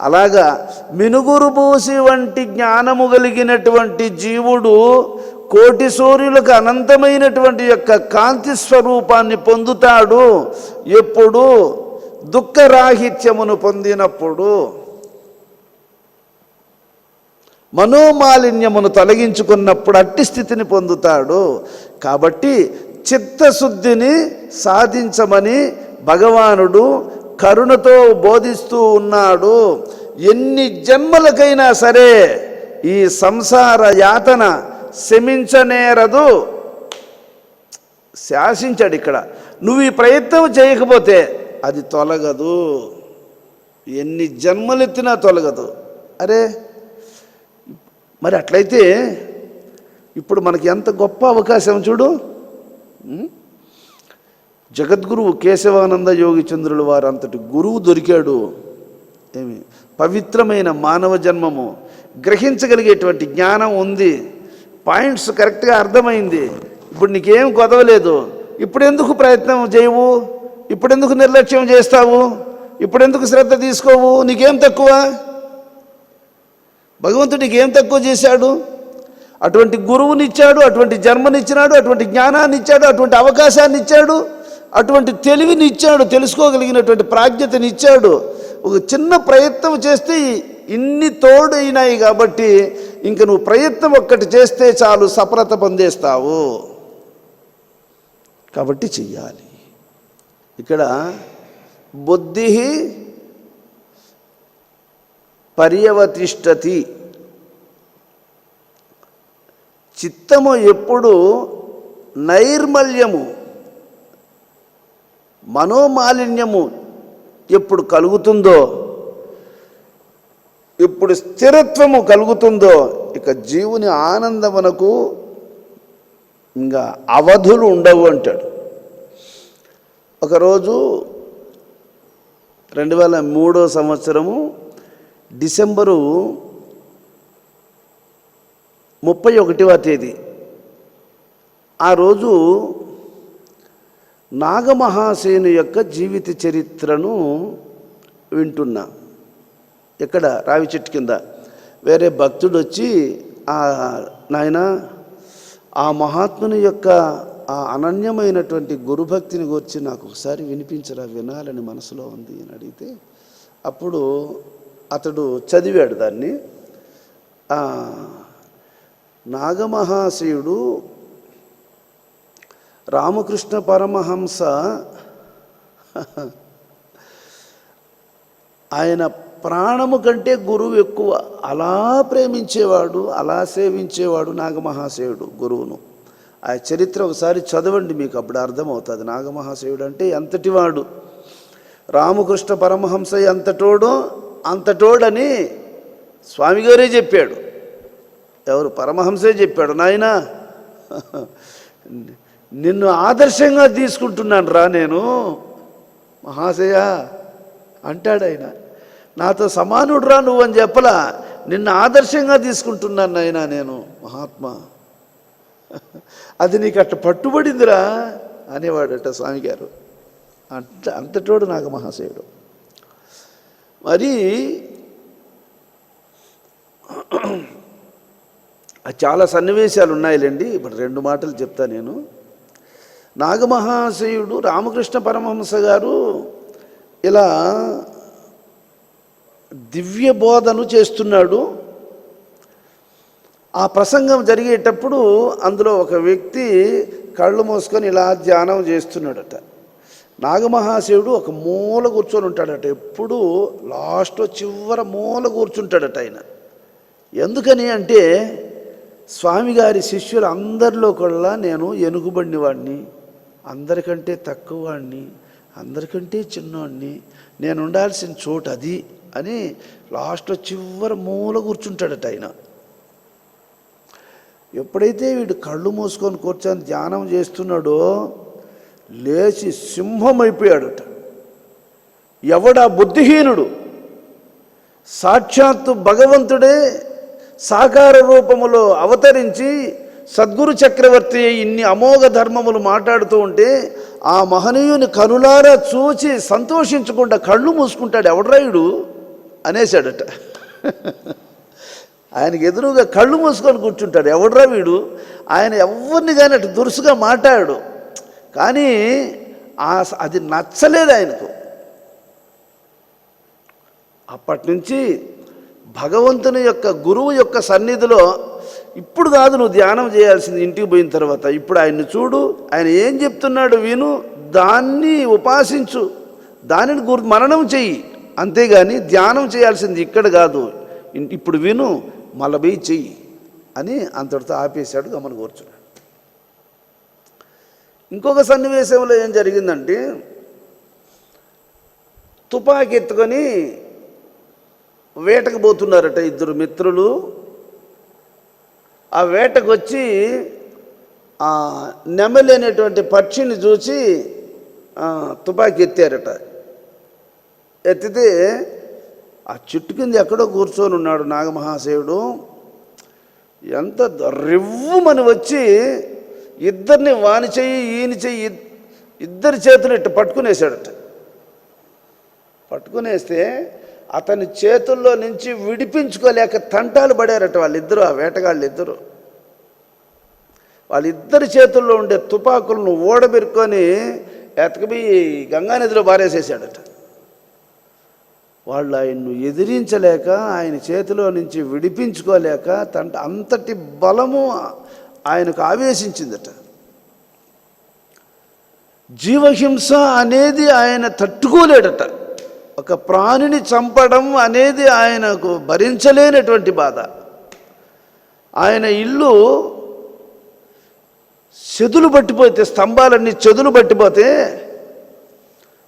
అలాగా మినుగురు బూసి వంటి జ్ఞానము కలిగినటువంటి జీవుడు కోటి సూర్యులకు అనంతమైనటువంటి యొక్క కాంతి స్వరూపాన్ని పొందుతాడు. ఎప్పుడు? దుఃఖరాహిత్యమును పొందినప్పుడు, మనోమాలిన్యమును తొలగించుకున్నప్పుడు అట్టి స్థితిని పొందుతాడు. కాబట్టి చిత్తశుద్ధిని సాధించమని భగవానుడు కరుణతో బోధిస్తూ ఉన్నాడు. ఎన్ని జన్మలకైనా సరే ఈ సంసార యాతన శమించనేరదు. శాసించాడు ఇక్కడ. నువ్వు ఈ ప్రయత్నం చేయకపోతే అది తొలగదు, ఎన్ని జన్మలెత్తినా తొలగదు. అరే మరి అట్లయితే ఇప్పుడు మనకి ఎంత గొప్ప అవకాశం చూడు. జగద్గురువు కేశవానంద యోగిచంద్రుల వారు అంతటి గురువు దొరికాడు. ఏమి పవిత్రమైన మానవ జన్మము, గ్రహించగలిగేటువంటి జ్ఞానం ఉంది, పాయింట్స్ కరెక్ట్గా అర్థమైంది. ఇప్పుడు నీకేం కొదవలేదు. ఇప్పుడెందుకు ప్రయత్నం చేయవు? ఇప్పుడెందుకు నిర్లక్ష్యం చేస్తావు? ఇప్పుడెందుకు శ్రద్ధ తీసుకోవు? నీకేం తక్కువ? భగవంతుడు నీకేం తక్కువ చేశాడు? అటువంటి గురువునిచ్చాడు, అటువంటి జన్మనిచ్చినాడు, అటువంటి జ్ఞానాన్ని ఇచ్చాడు, అటువంటి అవకాశాన్ని ఇచ్చాడు, అటువంటి తెలివిని ఇచ్చాడు, తెలుసుకోగలిగినటువంటి ప్రాజ్ఞతని ఇచ్చాడు. ఒక చిన్న ప్రయత్నం చేస్తే ఇన్ని తోడు అయినాయి. కాబట్టి ఇంక నువ్వు ప్రయత్నం ఒక్కటి చేస్తే చాలు, సఫలత పొందేస్తావు. కాబట్టి చెయ్యాలి. ఇక్కడ బుద్ధి పర్యవతిష్టతి, చిత్తము ఎప్పుడు నైర్మల్యము, మనోమాలిన్యము ఎప్పుడు కలుగుతుందో, ఎప్పుడు స్థిరత్వము కలుగుతుందో, ఇక జీవుని ఆనందమునకు ఇంకా అవధులు ఉండవు అంటాడు. ఒకరోజు 2003 సంవత్సరము డిసెంబరు 31వ తేదీ, ఆ రోజు నాగమహాసేను యొక్క జీవిత చరిత్రను వింటున్నా. ఎక్కడ? రావి చెట్టు కింద. వేరే భక్తుడు వచ్చి, నాయన ఆ మహాత్ముని యొక్క ఆ అనన్యమైనటువంటి గురుభక్తిని గురించి నాకు ఒకసారి వినిపించరా, వినాలని మనసులో ఉంది అని అడిగితే, అప్పుడు అతడు చదివాడు దాన్ని. నాగమహాశయుడు రామకృష్ణ పరమహంస ఆయన ప్రాణము కంటే గురువు ఎక్కువ, అలా ప్రేమించేవాడు, అలా సేవించేవాడు నాగమహాశయుడు గురువును. ఆ చరిత్ర ఒకసారి చదవండి, మీకు అప్పుడు అర్థమవుతుంది నాగమహాశయుడు అంటే ఎంతటివాడు. రామకృష్ణ పరమహంస ఎంతటోడో అంతటోడని స్వామిగారే చెప్పాడు. ఎవరు? పరమహంసే చెప్పాడు. నాయనా నిన్ను ఆదర్శంగా తీసుకుంటున్నాను రా నేను మహాశయ అంటాడు ఆయన. నాతో సమానుడురా నువ్వు అని చెప్పలా, నిన్ను ఆదర్శంగా తీసుకుంటున్నాను నాయనా నేను మహాత్మా, అది నీకు అట్ట పట్టుబడిందిరా అనేవాడట స్వామి గారు. అంతటోడు నాగమహాశయుడు. మరి చాలా సన్నివేశాలు ఉన్నాయిలేండి, ఇప్పుడు 2 మాటలు చెప్తా నేను. నాగమహాశయుడు రామకృష్ణ పరమహంస గారు ఇలా దివ్య బోధను చేస్తున్నాడు. ఆ ప్రసంగం జరిగేటప్పుడు అందులో ఒక వ్యక్తి కళ్ళు మూసుకొని ఇలా ధ్యానం చేస్తున్నాడట. నాగమహాశయుడు ఒక మూల కూర్చొని ఉంటాడట, ఎప్పుడు లాస్ట్లో చివర మూల కూర్చుంటాడట ఆయన. ఎందుకని అంటే స్వామిగారి శిష్యులు అందరిలో కూడా నేను ఎనుగుబడిన వాడిని, అందరికంటే తక్కువ వాడిని, అందరికంటే చిన్నవాడిని, నేను ఉండాల్సిన చోటు అది అని లాస్ట్లో చివర మూల కూర్చుంటాడట ఆయన. ఎప్పుడైతే వీడు కళ్ళు మూసుకొని కూర్చొని ధ్యానం చేస్తున్నాడో లేచి సింహం అయిపోయాడట. ఎవడా బుద్ధిహీనుడు, సాక్షాత్తు భగవంతుడే సాకార రూపములో అవతరించి సద్గురు చక్రవర్తి ఇన్ని అమోఘ ధర్మములు మాట్లాడుతూ ఉంటే ఆ మహనీయుని కనులారా చూచి సంతోషించకుండా కళ్ళు మూసుకుంటాడు ఎవడ్రాయుడు అనేశాడట. ఆయనకి ఎదురుగా కళ్ళు మూసుకొని కూర్చుంటాడు ఎవడ్రా వీడు. ఆయన ఎవరిని కానీ అటు దురుసుగా మాట్లాడాడు, కానీ అది నచ్చలేదు ఆయనకు. అప్పటి నుంచి భగవంతుని యొక్క గురువు యొక్క సన్నిధిలో ఇప్పుడు కాదు నువ్వు ధ్యానం చేయాల్సింది, ఇంటికి పోయిన తర్వాత. ఇప్పుడు ఆయన్ని చూడు, ఆయన ఏం చెప్తున్నాడు విను, దాన్ని ఉపాసించు, దానిని మననం చెయ్యి, అంతేగాని ధ్యానం చేయాల్సింది ఇక్కడ కాదు, ఇప్పుడు విను మళ్ళీ పోయి చెయ్యి అని అంతటితో ఆపేశాడు, గమన కూర్చున్నాడు. ఇంకొక సన్నివేశంలో ఏం జరిగిందంటే తుపాకీ ఎత్తుకొని వేటకు పోతున్నారట 2 మిత్రులు. ఆ వేటకు వచ్చి ఆ నెమలి అనేటువంటి పక్షిని చూసి తుపాకీ ఎత్తారట. ఎత్తితే ఆ చెట్టు కింద ఎక్కడో కూర్చొని ఉన్నాడు నాగమహాశయుడు. ఎంత రివ్వుమని వచ్చి ఇద్దరిని వాని చెయ్యి ఈయన చెయ్యి ఇద్దరి చేతులు ఇట్టు పట్టుకునేసాడట. పట్టుకునేస్తే అతని చేతుల్లో నుంచి విడిపించుకోలేక తంటాలు పడారట వాళ్ళిద్దరూ, ఆ వేటగాళ్ళిద్దరూ. వాళ్ళిద్దరి చేతుల్లో ఉండే తుపాకులను ఓడబెరుక్కొని ఎతకబోయి గంగానదిలో బారేసేసాడట. వాళ్ళు ఆయన్ను ఎదిరించలేక, ఆయన చేతిలో నుంచి విడిపించుకోలేక అంతటి బలము ఆయనకు ఆవేశించిందట. జీవహింస అనేది ఆయన తట్టుకోలేడట. ఒక ప్రాణిని చంపడం అనేది ఆయనకు భరించలేనటువంటి బాధ. ఆయన ఇల్లు చెదులు పట్టిపోతే, స్తంభాలన్నీ చెదులు పట్టిపోతే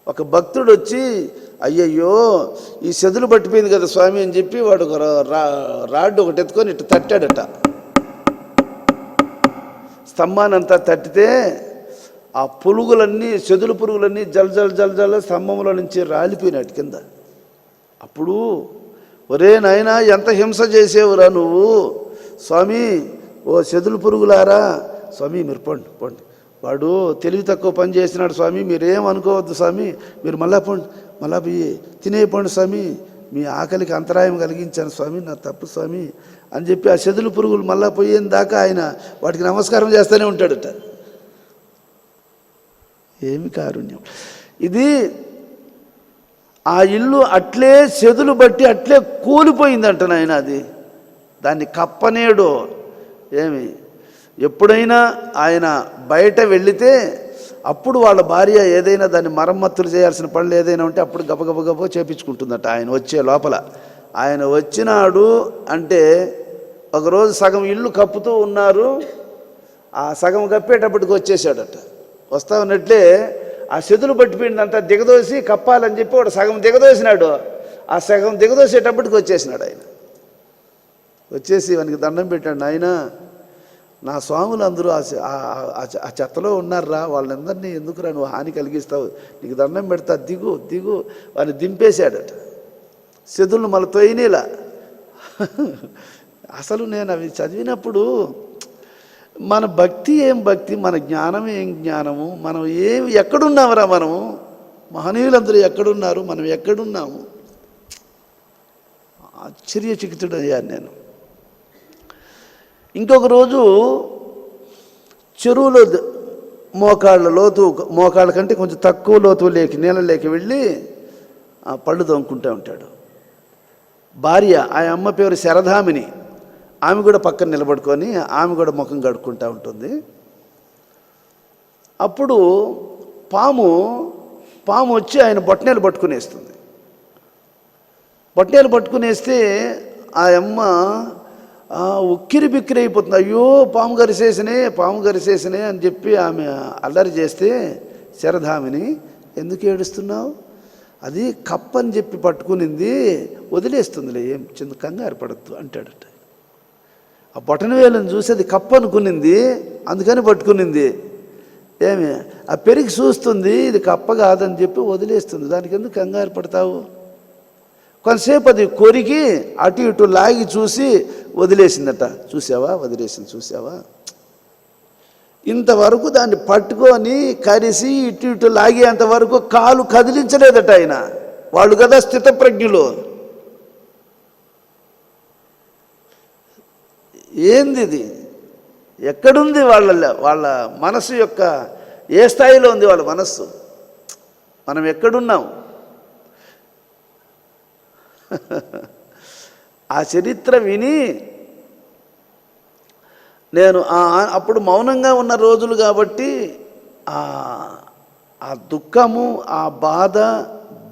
ఒక భక్తుడు వచ్చి అయ్యయ్యో ఈ చెదులు పట్టిపోయింది కదా స్వామి అని చెప్పి వాడు ఒక రాడ్డు ఒకటి ఎత్తుకొని ఇటు తట్టాడట. స్తంభానంతా తట్టితే ఆ పురుగులన్నీ, చెదులు పురుగులన్నీ జల్ స్తంభంలో నుంచి రాలిపోయినట్టు కింద. అప్పుడు ఒరే నాయనా ఎంత హింస చేసేవురా నువ్వు స్వామి, ఓ చెదులు పురుగులారా, స్వామి మీరు పండి పండి, వాడు తెలివి తక్కువ పని చేసినాడు స్వామి, మీరేం అనుకోవద్దు స్వామి, మీరు మళ్ళా పండి, మళ్ళా పోయి తినేయపోండి స్వామి, మీ ఆకలికి అంతరాయం కలిగించాను స్వామి, నా తప్పు స్వామి అని చెప్పి ఆ చెదులు పురుగులు మళ్ళా పోయేంత దాకా ఆయన వాటికి నమస్కారం చేస్తూనే ఉంటాడట. ఏమి కారుణ్యం ఇది. ఆ ఇల్లు అట్లే చెదులు బట్టి అట్లే కూలిపోయిందంట నాయన. అది దాన్ని కప్పనేడు ఏమి. ఎప్పుడైనా ఆయన బయట వెళితే అప్పుడు వాళ్ళ భార్య ఏదైనా దాన్ని మరమ్మతులు చేయాల్సిన పనులు ఏదైనా ఉంటే అప్పుడు గబగబ చేపించుకుంటుందట. ఆయన వచ్చే లోపల ఆయన వచ్చినాడు అంటే ఒకరోజు సగం ఇల్లు కప్పుతూ ఉన్నారు, ఆ సగం కప్పేటప్పటికి వచ్చేసాడట. వస్తా ఉన్నట్లే ఆ చెదులు పట్టిపోయిందంతా దిగదోసి కప్పాలని చెప్పి వాడు సగం దిగదోసినాడు. ఆ సగం దిగదోసేటప్పటికి వచ్చేసినాడు ఆయన. వచ్చేసి వానికి దండం పెట్టాడు, నాయన నా స్వాములు అందరూ ఆ చెత్తలో ఉన్నారా, వాళ్ళందరినీ ఎందుకురా నువ్వు హాని కలిగిస్తావు, నీకు దండం పెడతా, దిగు దిగు. వాడిని దింపేశాడట. సెదులు మళ్ళీ తొయ్యనిలా. అసలు నేను అవి చదివినప్పుడు మన భక్తి ఏం భక్తి, మన జ్ఞానం ఏం జ్ఞానము, మనం ఎక్కడున్నామరా, మనము మహనీయులందరూ ఎక్కడున్నారు, మనం ఎక్కడున్నాము? ఆశ్చర్యచకితుడయ్యాను నేను. ఇంకొక రోజు చెరువులో మోకాళ్ళ కంటే కొంచెం తక్కువ లోతు నీళ్ళలోకి వెళ్ళి పళ్ళు తోముకుంటూ ఉంటాడు. భార్య, ఆ అమ్మ పేరు శరధామిని, ఆమె కూడా పక్కన నిలబడుకొని ఆమె కూడా ముఖం కడుక్కుంటూ ఉంటుంది. అప్పుడు పాము వచ్చి ఆయన బొట్టనేలు పట్టుకునేస్తుంది. బొట్టనేలు పట్టుకునేస్తే ఆ అమ్మ ఉక్కిరి బిక్కిరి అయిపోతుంది. అయ్యో పాము గరిసేసినే అని చెప్పి ఆమె అల్లరి చేస్తే, శరధామిని ఎందుకు ఏడుస్తున్నావు, అది కప్పని చెప్పి పట్టుకునింది, వదిలేస్తుందిలే, ఏం చిన్న కంగారు పడద్దు అంటాడట. ఆ బొటన వేలను చూసి అది కప్ప అనుకునింది, అందుకని పట్టుకునింది. ఏమి ఆ పెరిగి చూస్తుంది, ఇది కప్ప కాదని చెప్పి వదిలేస్తుంది. దానికి ఎందుకు కంగారు పడతావు? కొంతసేపు అది కొరికి అటు ఇటు లాగి చూసి వదిలేసిందట. చూసావా? ఇంతవరకు దాన్ని పట్టుకొని కరిసి ఇటు ఇటు లాగేంతవరకు కాలు కదిలించలేదట ఆయన. వాళ్ళు కదా స్థితప్రజ్ఞులు. ఏంది ఇది? ఎక్కడుంది వాళ్ళ మనసు యొక్క, ఏ స్థాయిలో ఉంది వాళ్ళ మనస్సు? మనం ఎక్కడున్నాం? ఆ చరిత్ర విని నేను అప్పుడు మౌనంగా ఉన్న రోజులు కాబట్టి ఆ దుఃఖము, ఆ బాధ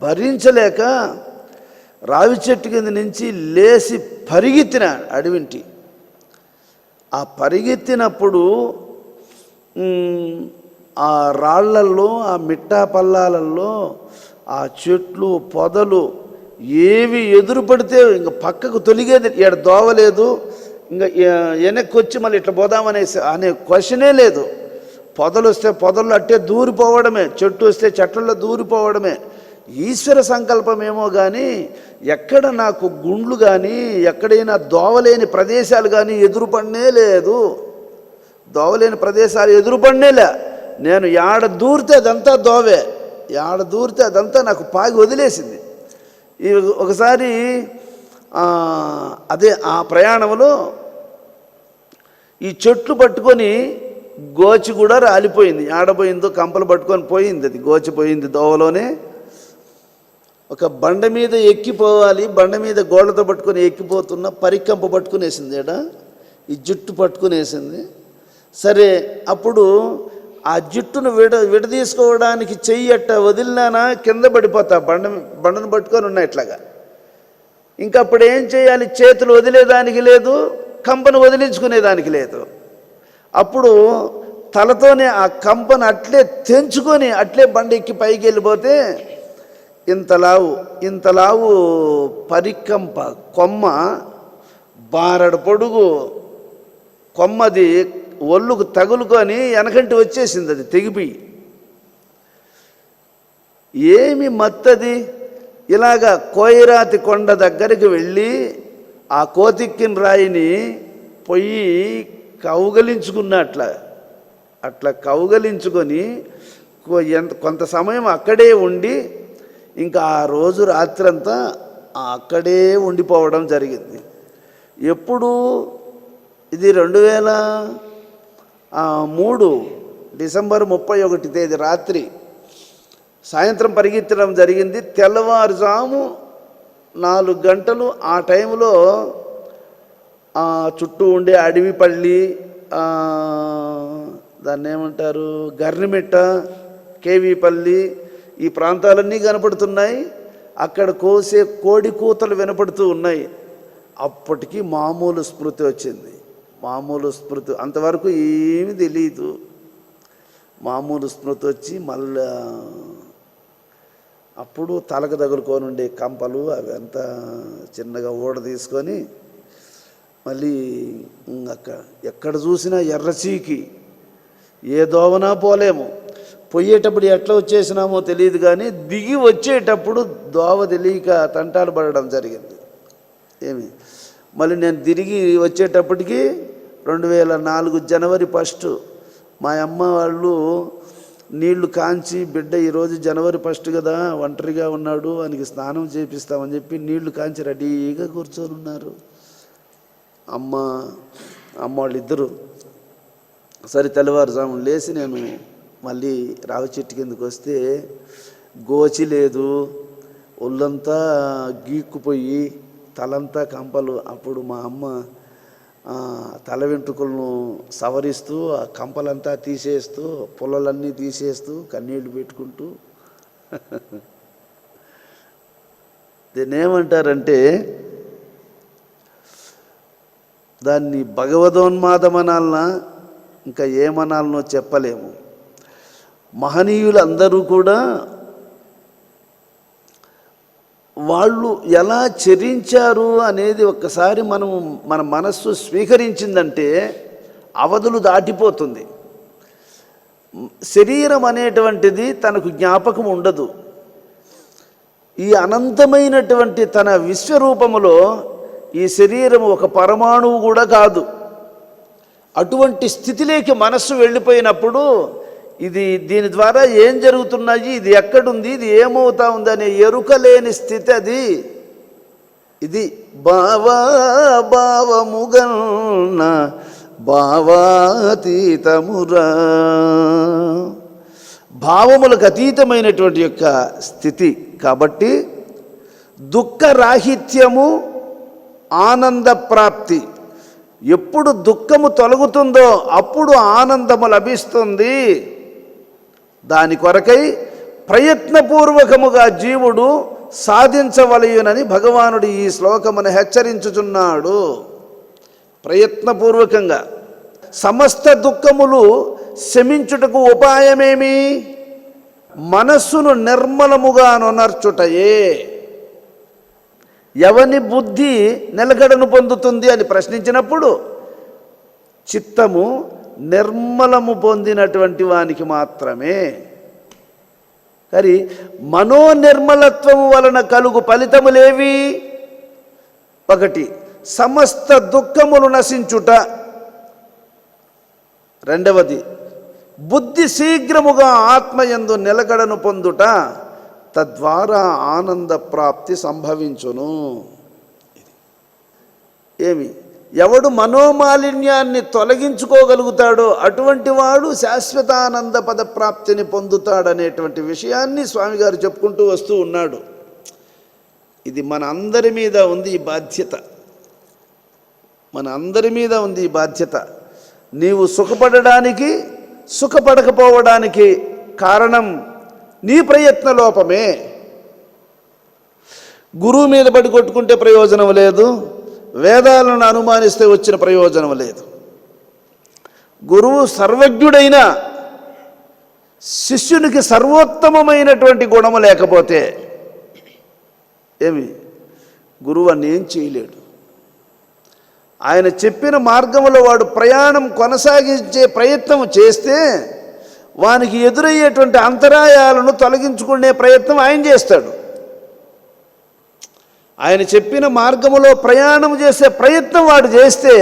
భరించలేక రావి చెట్టు కింద నుంచి లేచి పరిగెత్తిన అడవింటి. ఆ పరిగెత్తినప్పుడు ఆ రాళ్లల్లో, ఆ మిట్టా పల్లాలలో ఆ చెట్లు పొదలు ఏవి ఎదురు పడితే ఇంక పక్కకు తొలిగేది, ఇక్కడ దోవలేదు, ఇంకా వెనక్కి వచ్చి మళ్ళీ ఇట్లా పోదామనే క్వశ్చనే లేదు. పొదలు వస్తే పొదల్లో అట్టే దూరిపోవడమే, చెట్టు వస్తే చెట్లలో దూరిపోవడమే. ఈశ్వర సంకల్పమేమో కానీ ఎక్కడ నాకు గుండ్లు కానీ ఎక్కడైనా దోవలేని ప్రదేశాలు కానీ ఎదురుపడనే లేదు. దోవలేని ప్రదేశాలు ఎదురుపడనేలే. నేను యాడ దూరితే అదంతా దోవే, యాడ దూరితే అదంతా నాకు పాగి వదిలేసింది. ఒకసారి అదే ఆ ప్రయాణంలో ఈ చెట్లు పట్టుకొని గోచి కూడా రాలిపోయింది. ఆడపోయిందో కంపలు పట్టుకొని పోయింది, అది గోచిపోయింది దోవలోనే. ఒక బండ మీద ఎక్కిపోవాలి, బండ మీద గోడతో పట్టుకొని ఎక్కిపోతున్న పరికంప పట్టుకునేసింది, ఈ జుట్టు పట్టుకునేసింది. సరే, అప్పుడు ఆ జుట్టును విడదీసుకోవడానికి చెయ్యి అట్ట వదిలినానా కింద పడిపోతా, బండను పట్టుకొని ఉన్నా ఇట్లాగా. ఇంకా అప్పుడు ఏం చేయాలి? చేతులు వదిలేదానికి లేదు, కంపను వదిలించుకునేదానికి లేదు. అప్పుడు తలతోనే ఆ కంపను అట్లే తెంచుకొని అట్లే బండి ఎక్కి పైకి వెళ్ళిపోతే ఇంతలావు పరికంప కొమ్మ, బారడు పొడుగు కొమ్మది ఒళ్ళుకు తగులుకొని వెనకంటి వచ్చేసింది, అది తెగిపోయి. ఏమి మత్తది? ఇలాగా కోయిరాతి కొండ దగ్గరికి వెళ్ళి ఆ కోతిక్కిన రాయిని పొయ్యి కౌగలించుకున్న, అట్లా కౌగలించుకొని కొంత సమయం అక్కడే ఉండి ఇంకా ఆ రోజు రాత్రంతా అక్కడే ఉండిపోవడం జరిగింది. ఎప్పుడు ఇది? 2003 డిసెంబర్ 31 తేదీ రాత్రి సాయంత్రం పరిగెత్తడం జరిగింది. తెల్లవారుజాము 4 గంటలు ఆ టైంలో చుట్టూ ఉండే అడవిపల్లి, దాన్ని ఏమంటారు, గర్నిమిట్ట, కేవీపల్లి, ఈ ప్రాంతాలన్నీ కనపడుతున్నాయి. అక్కడ కోసే కోడి కూతలు వినపడుతూ ఉన్నాయి. అప్పటికి మామూలు స్మృతి వచ్చింది. మామూలు స్మృతి, అంతవరకు ఏమీ తెలియదు. మామూలు స్మృతి వచ్చి మళ్ళా అప్పుడు తలకు తగులుకొని ఉండే కంపలు అవి అంతా చిన్నగా ఊడ తీసుకొని మళ్ళీ ఎక్కడ చూసినా ఎర్రచీకి, ఏ దోవనా పోలేము. పోయేటప్పుడు ఎట్లా వచ్చేసినామో తెలియదు, కానీ దిగి వచ్చేటప్పుడు దోవ తెలియక తంటాలు పడడం జరిగింది. మళ్ళీ నేను తిరిగి వచ్చేటప్పటికి 2004 జనవరి 1 మా అమ్మ వాళ్ళు నీళ్లు కాంచి, బిడ్డ ఈరోజు జనవరి 1 కదా, ఒంటరిగా ఉన్నాడు, వానికి స్నానం చేపిస్తామని చెప్పి నీళ్లు కాంచి రెడీగా కూర్చొని ఉన్నారు అమ్మ వాళ్ళిద్దరూ. సరే తెల్లవారుజామున లేచి నేను మళ్ళీ రావి చెట్టు కిందకు వస్తే గోచి లేదు, ఒళ్ళంతా గీక్కుపోయి తలంతా కంపలు. అప్పుడు మా అమ్మ తల వెంట్రుకలను సవరిస్తూ ఆ కంపలంతా తీసేస్తూ పుల్లలన్నీ తీసేస్తూ కన్నీళ్లు పెట్టుకుంటూ దీన్ని ఏమంటారంటే దాన్ని భగవదోన్మాదమనాలనా ఇంకా ఏమనాలనో చెప్పలేము. మహనీయులందరూ కూడా వాళ్ళు ఎలా చరించారు అనేది ఒక్కసారి మన మనస్సు స్వీకరించిందంటే అవధులు దాటిపోతుంది. శరీరం అనేటువంటిది తనకు జ్ఞాపకం ఉండదు. ఈ అనంతమైనటువంటి తన విశ్వరూపములో ఈ శరీరం ఒక పరమాణువు కూడా కాదు. అటువంటి స్థితిలోకి మనస్సు వెళ్ళిపోయినప్పుడు దీని ద్వారా ఏం జరుగుతున్నాయి, ఇది ఎక్కడుంది, ఇది ఏమవుతా ఉంది అనే ఎరుక లేని స్థితి అది. ఇది భావముగన్న భావాతీతమురా, భావములకు అతీతమైనటువంటి యొక్క స్థితి. కాబట్టి దుఃఖరాహిత్యము, ఆనంద ప్రాప్తి. ఎప్పుడు దుఃఖము తొలగుతుందో అప్పుడు ఆనందము లభిస్తుంది. దాని కొరకై ప్రయత్నపూర్వకముగా జీవుడు సాధించవలయునని భగవానుడు ఈ శ్లోకమును హెచ్చరించుచున్నాడు. ప్రయత్నపూర్వకంగా సమస్త దుఃఖములు శమించుటకు ఉపాయమేమి? మనస్సును నిర్మలముగా నొనర్చుటయే. ఎవని బుద్ధి నిలకడను పొందుతుంది అని ప్రశ్నించినప్పుడు చిత్తము నిర్మలము పొందినటువంటి వానికి మాత్రమే. కానీ మనోనిర్మలత్వము వలన కలుగు ఫలితములేవి? 1 సమస్త దుఃఖములు నశించుట, 2 బుద్ధి శీఘ్రముగా ఆత్మయందు నిలకడను పొందుట, తద్వారా ఆనంద ప్రాప్తి సంభవించును. ఎవడు మనోమాలిన్యాన్ని తొలగించుకోగలుగుతాడో అటువంటి వాడు శాశ్వతానంద పద ప్రాప్తిని పొందుతాడనేటువంటి విషయాన్ని స్వామి గారు చెప్పుకుంటూ వస్తూ ఉన్నాడు. ఇది మన అందరి మీద ఉంది ఈ బాధ్యత, మన అందరి మీద ఉంది ఈ బాధ్యత. నీవు సుఖపడడానికి, సుఖపడకపోవడానికి కారణం నీ ప్రయత్న లోపమే. గురువు మీద పడి కొట్టుకుంటే ప్రయోజనం లేదు, వేదాలను అనుమానిస్తే వచ్చిన ప్రయోజనం లేదు. గురువు సర్వజ్ఞుడైన శిష్యునికి సర్వోత్తమమైనటువంటి గుణము లేకపోతే గురువు అన్ని ఏం చేయలేడు. ఆయన చెప్పిన మార్గంలో వాడు ప్రయాణం కొనసాగించే ప్రయత్నం చేస్తే వానికి ఎదురయ్యేటువంటి అంతరాయాలను తొలగించుకునే ప్రయత్నం ఆయన చేస్తాడు. ఆయన చెప్పిన మార్గములో ప్రయాణం చేసే ప్రయత్నం వాడు చేస్తే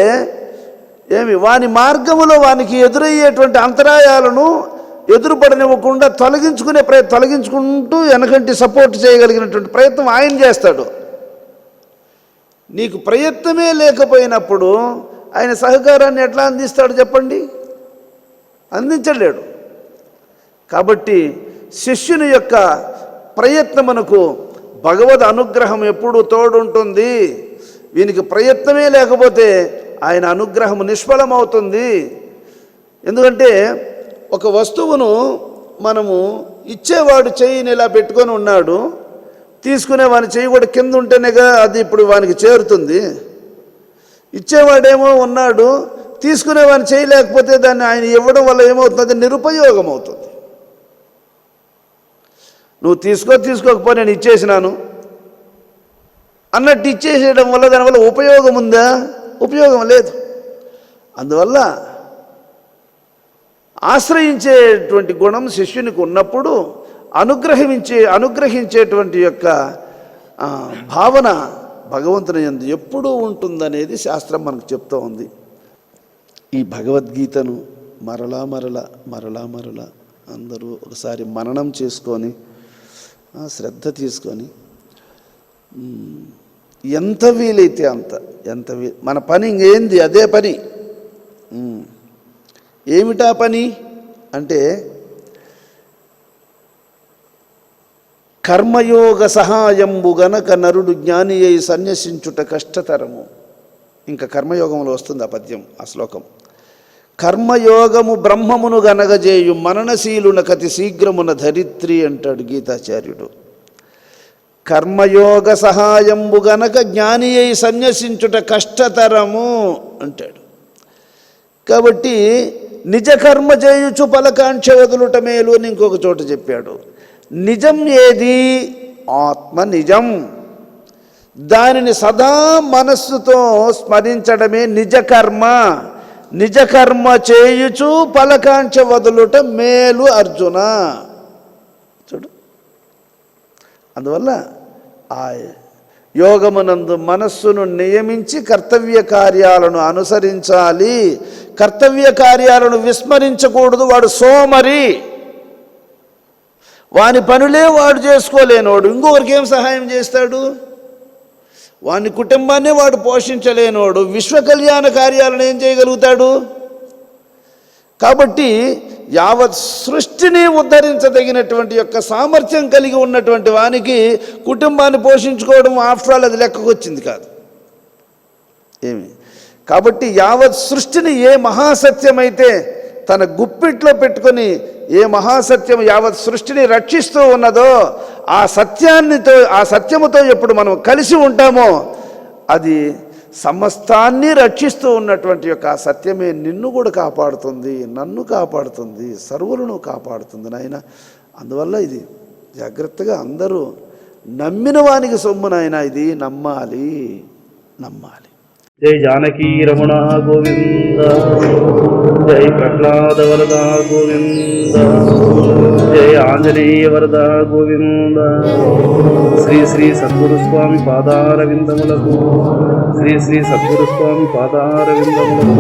వాని మార్గములో వానికి ఎదురయ్యేటువంటి అంతరాయాలను ఎదురుపడనివ్వకుండా తొలగించుకుంటూ వెనకంటి సపోర్ట్ చేయగలిగినటువంటి ప్రయత్నం ఆయన చేస్తాడు. నీకు ప్రయత్నమే లేకపోయినప్పుడు ఆయన సహకారాన్ని ఎట్లా అందిస్తాడు చెప్పండి? అందించలేడు. కాబట్టి శిష్యుని యొక్క ప్రయత్నమునకు భగవద్ అనుగ్రహం ఎప్పుడు తోడుంటుంది. వీనికి ప్రయత్నమే లేకపోతే ఆయన అనుగ్రహం నిష్ఫలమవుతుంది. ఎందుకంటే ఒక వస్తువును మనము ఇచ్చేవాడు చెయ్యిని ఇలా పెట్టుకొని ఉన్నాడు, తీసుకునే వాని చెయ్యి కూడా కింద ఉంటేనేగా అది ఇప్పుడు వానికి చేరుతుంది. ఇచ్చేవాడేమో ఉన్నాడు, తీసుకునే వాని చెయ్యి లేకపోతే దాన్ని ఆయన ఇవ్వడం వల్ల ఏమవుతుంది? నిరుపయోగం అవుతుంది. నువ్వు తీసుకోకపోతే నేను ఇచ్చేసినాను అన్నట్టు ఇచ్చేసేయడం వల్ల దానివల్ల ఉపయోగం ఉందా? ఉపయోగం లేదు. అందువల్ల ఆశ్రయించేటువంటి గుణం శిష్యునికి ఉన్నప్పుడు అనుగ్రహించేటువంటి యొక్క భావన భగవంతుని యందు ఎప్పుడూ ఉంటుందనేది శాస్త్రం మనకు చెప్తూ ఉంది. ఈ భగవద్గీతను మరలా అందరూ ఒకసారి మననం చేసుకొని శ్రద్ధ తీసుకొని ఎంత వీలైతే అంత మన పని ఇంకేంది అదే పని. ఏమిటా పని అంటే కర్మయోగ సహాయంబు గనక నరుడు జ్ఞాని అయి సన్యసించుట కష్టతరము. ఇంకా కర్మయోగంలో వస్తుంది ఆ పద్యం, ఆ శ్లోకం. కర్మయోగము బ్రహ్మమును గనగజేయు మననశీలున కతి శీఘ్రమున ధరిత్రి అంటాడు గీతాచార్యుడు. కర్మయోగ సహాయంబు గనక జ్ఞాని అయి సన్యసించుట కష్టతరము అంటాడు. కాబట్టి నిజ కర్మ చేయుచు ఫలకాంక్ష వదులుట మేలు అని ఇంకొక చోట చెప్పాడు. నిజం ఏది? ఆత్మ నిజం. దానిని సదా మనస్సుతో స్మరించడమే నిజ కర్మ. నిజ కర్మ చేయుచు ఫలకాంక్ష వదులుట మేలు అర్జున. చూడు, అందువల్ల ఆ యోగమునందు మనస్సును నియమించి కర్తవ్య కార్యాలను అనుసరించాలి. కర్తవ్య కార్యాలను విస్మరించకూడదు. వాడు సోమరి, వాని పనులే వాడు చేసుకోలేనోడు ఇంకొకరికి ఏం సహాయం చేస్తాడు? వాని కుటుంబాన్ని వాడు పోషించలేనోడు విశ్వ కళ్యాణ కార్యాలను ఏం చేయగలుగుతాడు? కాబట్టి యావత్ సృష్టిని ఉద్ధరించదగినటువంటి యొక్క సామర్థ్యం కలిగి ఉన్నటువంటి వానికి కుటుంబాన్ని పోషించుకోవడం ఆఫ్టర్ ఆల్ అది లెక్కకు వచ్చింది కాదు ఏమి. కాబట్టి యావత్ సృష్టిని ఏ మహాసత్యమైతే తన గుప్పిట్లో పెట్టుకొని ఏ మహాసత్యం యావత్ సృష్టిని రక్షిస్తూ ఉన్నదో ఆ సత్యముతో ఎప్పుడు మనం కలిసి ఉంటామో అది సమస్తాన్ని రక్షిస్తూ ఉన్నటువంటి యొక్క ఆ సత్యమే నిన్ను కూడా కాపాడుతుంది, నన్ను కాపాడుతుంది, సర్వులను కాపాడుతుంది నాయన. అందువల్ల ఇది జాగ్రత్తగా అందరూ నమ్మిన వానికి సొమ్ము నాయన, ఇది నమ్మాలి. జై జానకీ రమణ గోవింద, జై ప్రహ్లాద వరద గోవింద, జై ఆంజనేయ వరద గోవింద. శ్రీ శ్రీ సద్గురు స్వామి పాదారవిందములకు, శ్రీ శ్రీ సద్గురు స్వామి పాదారవిందములకు.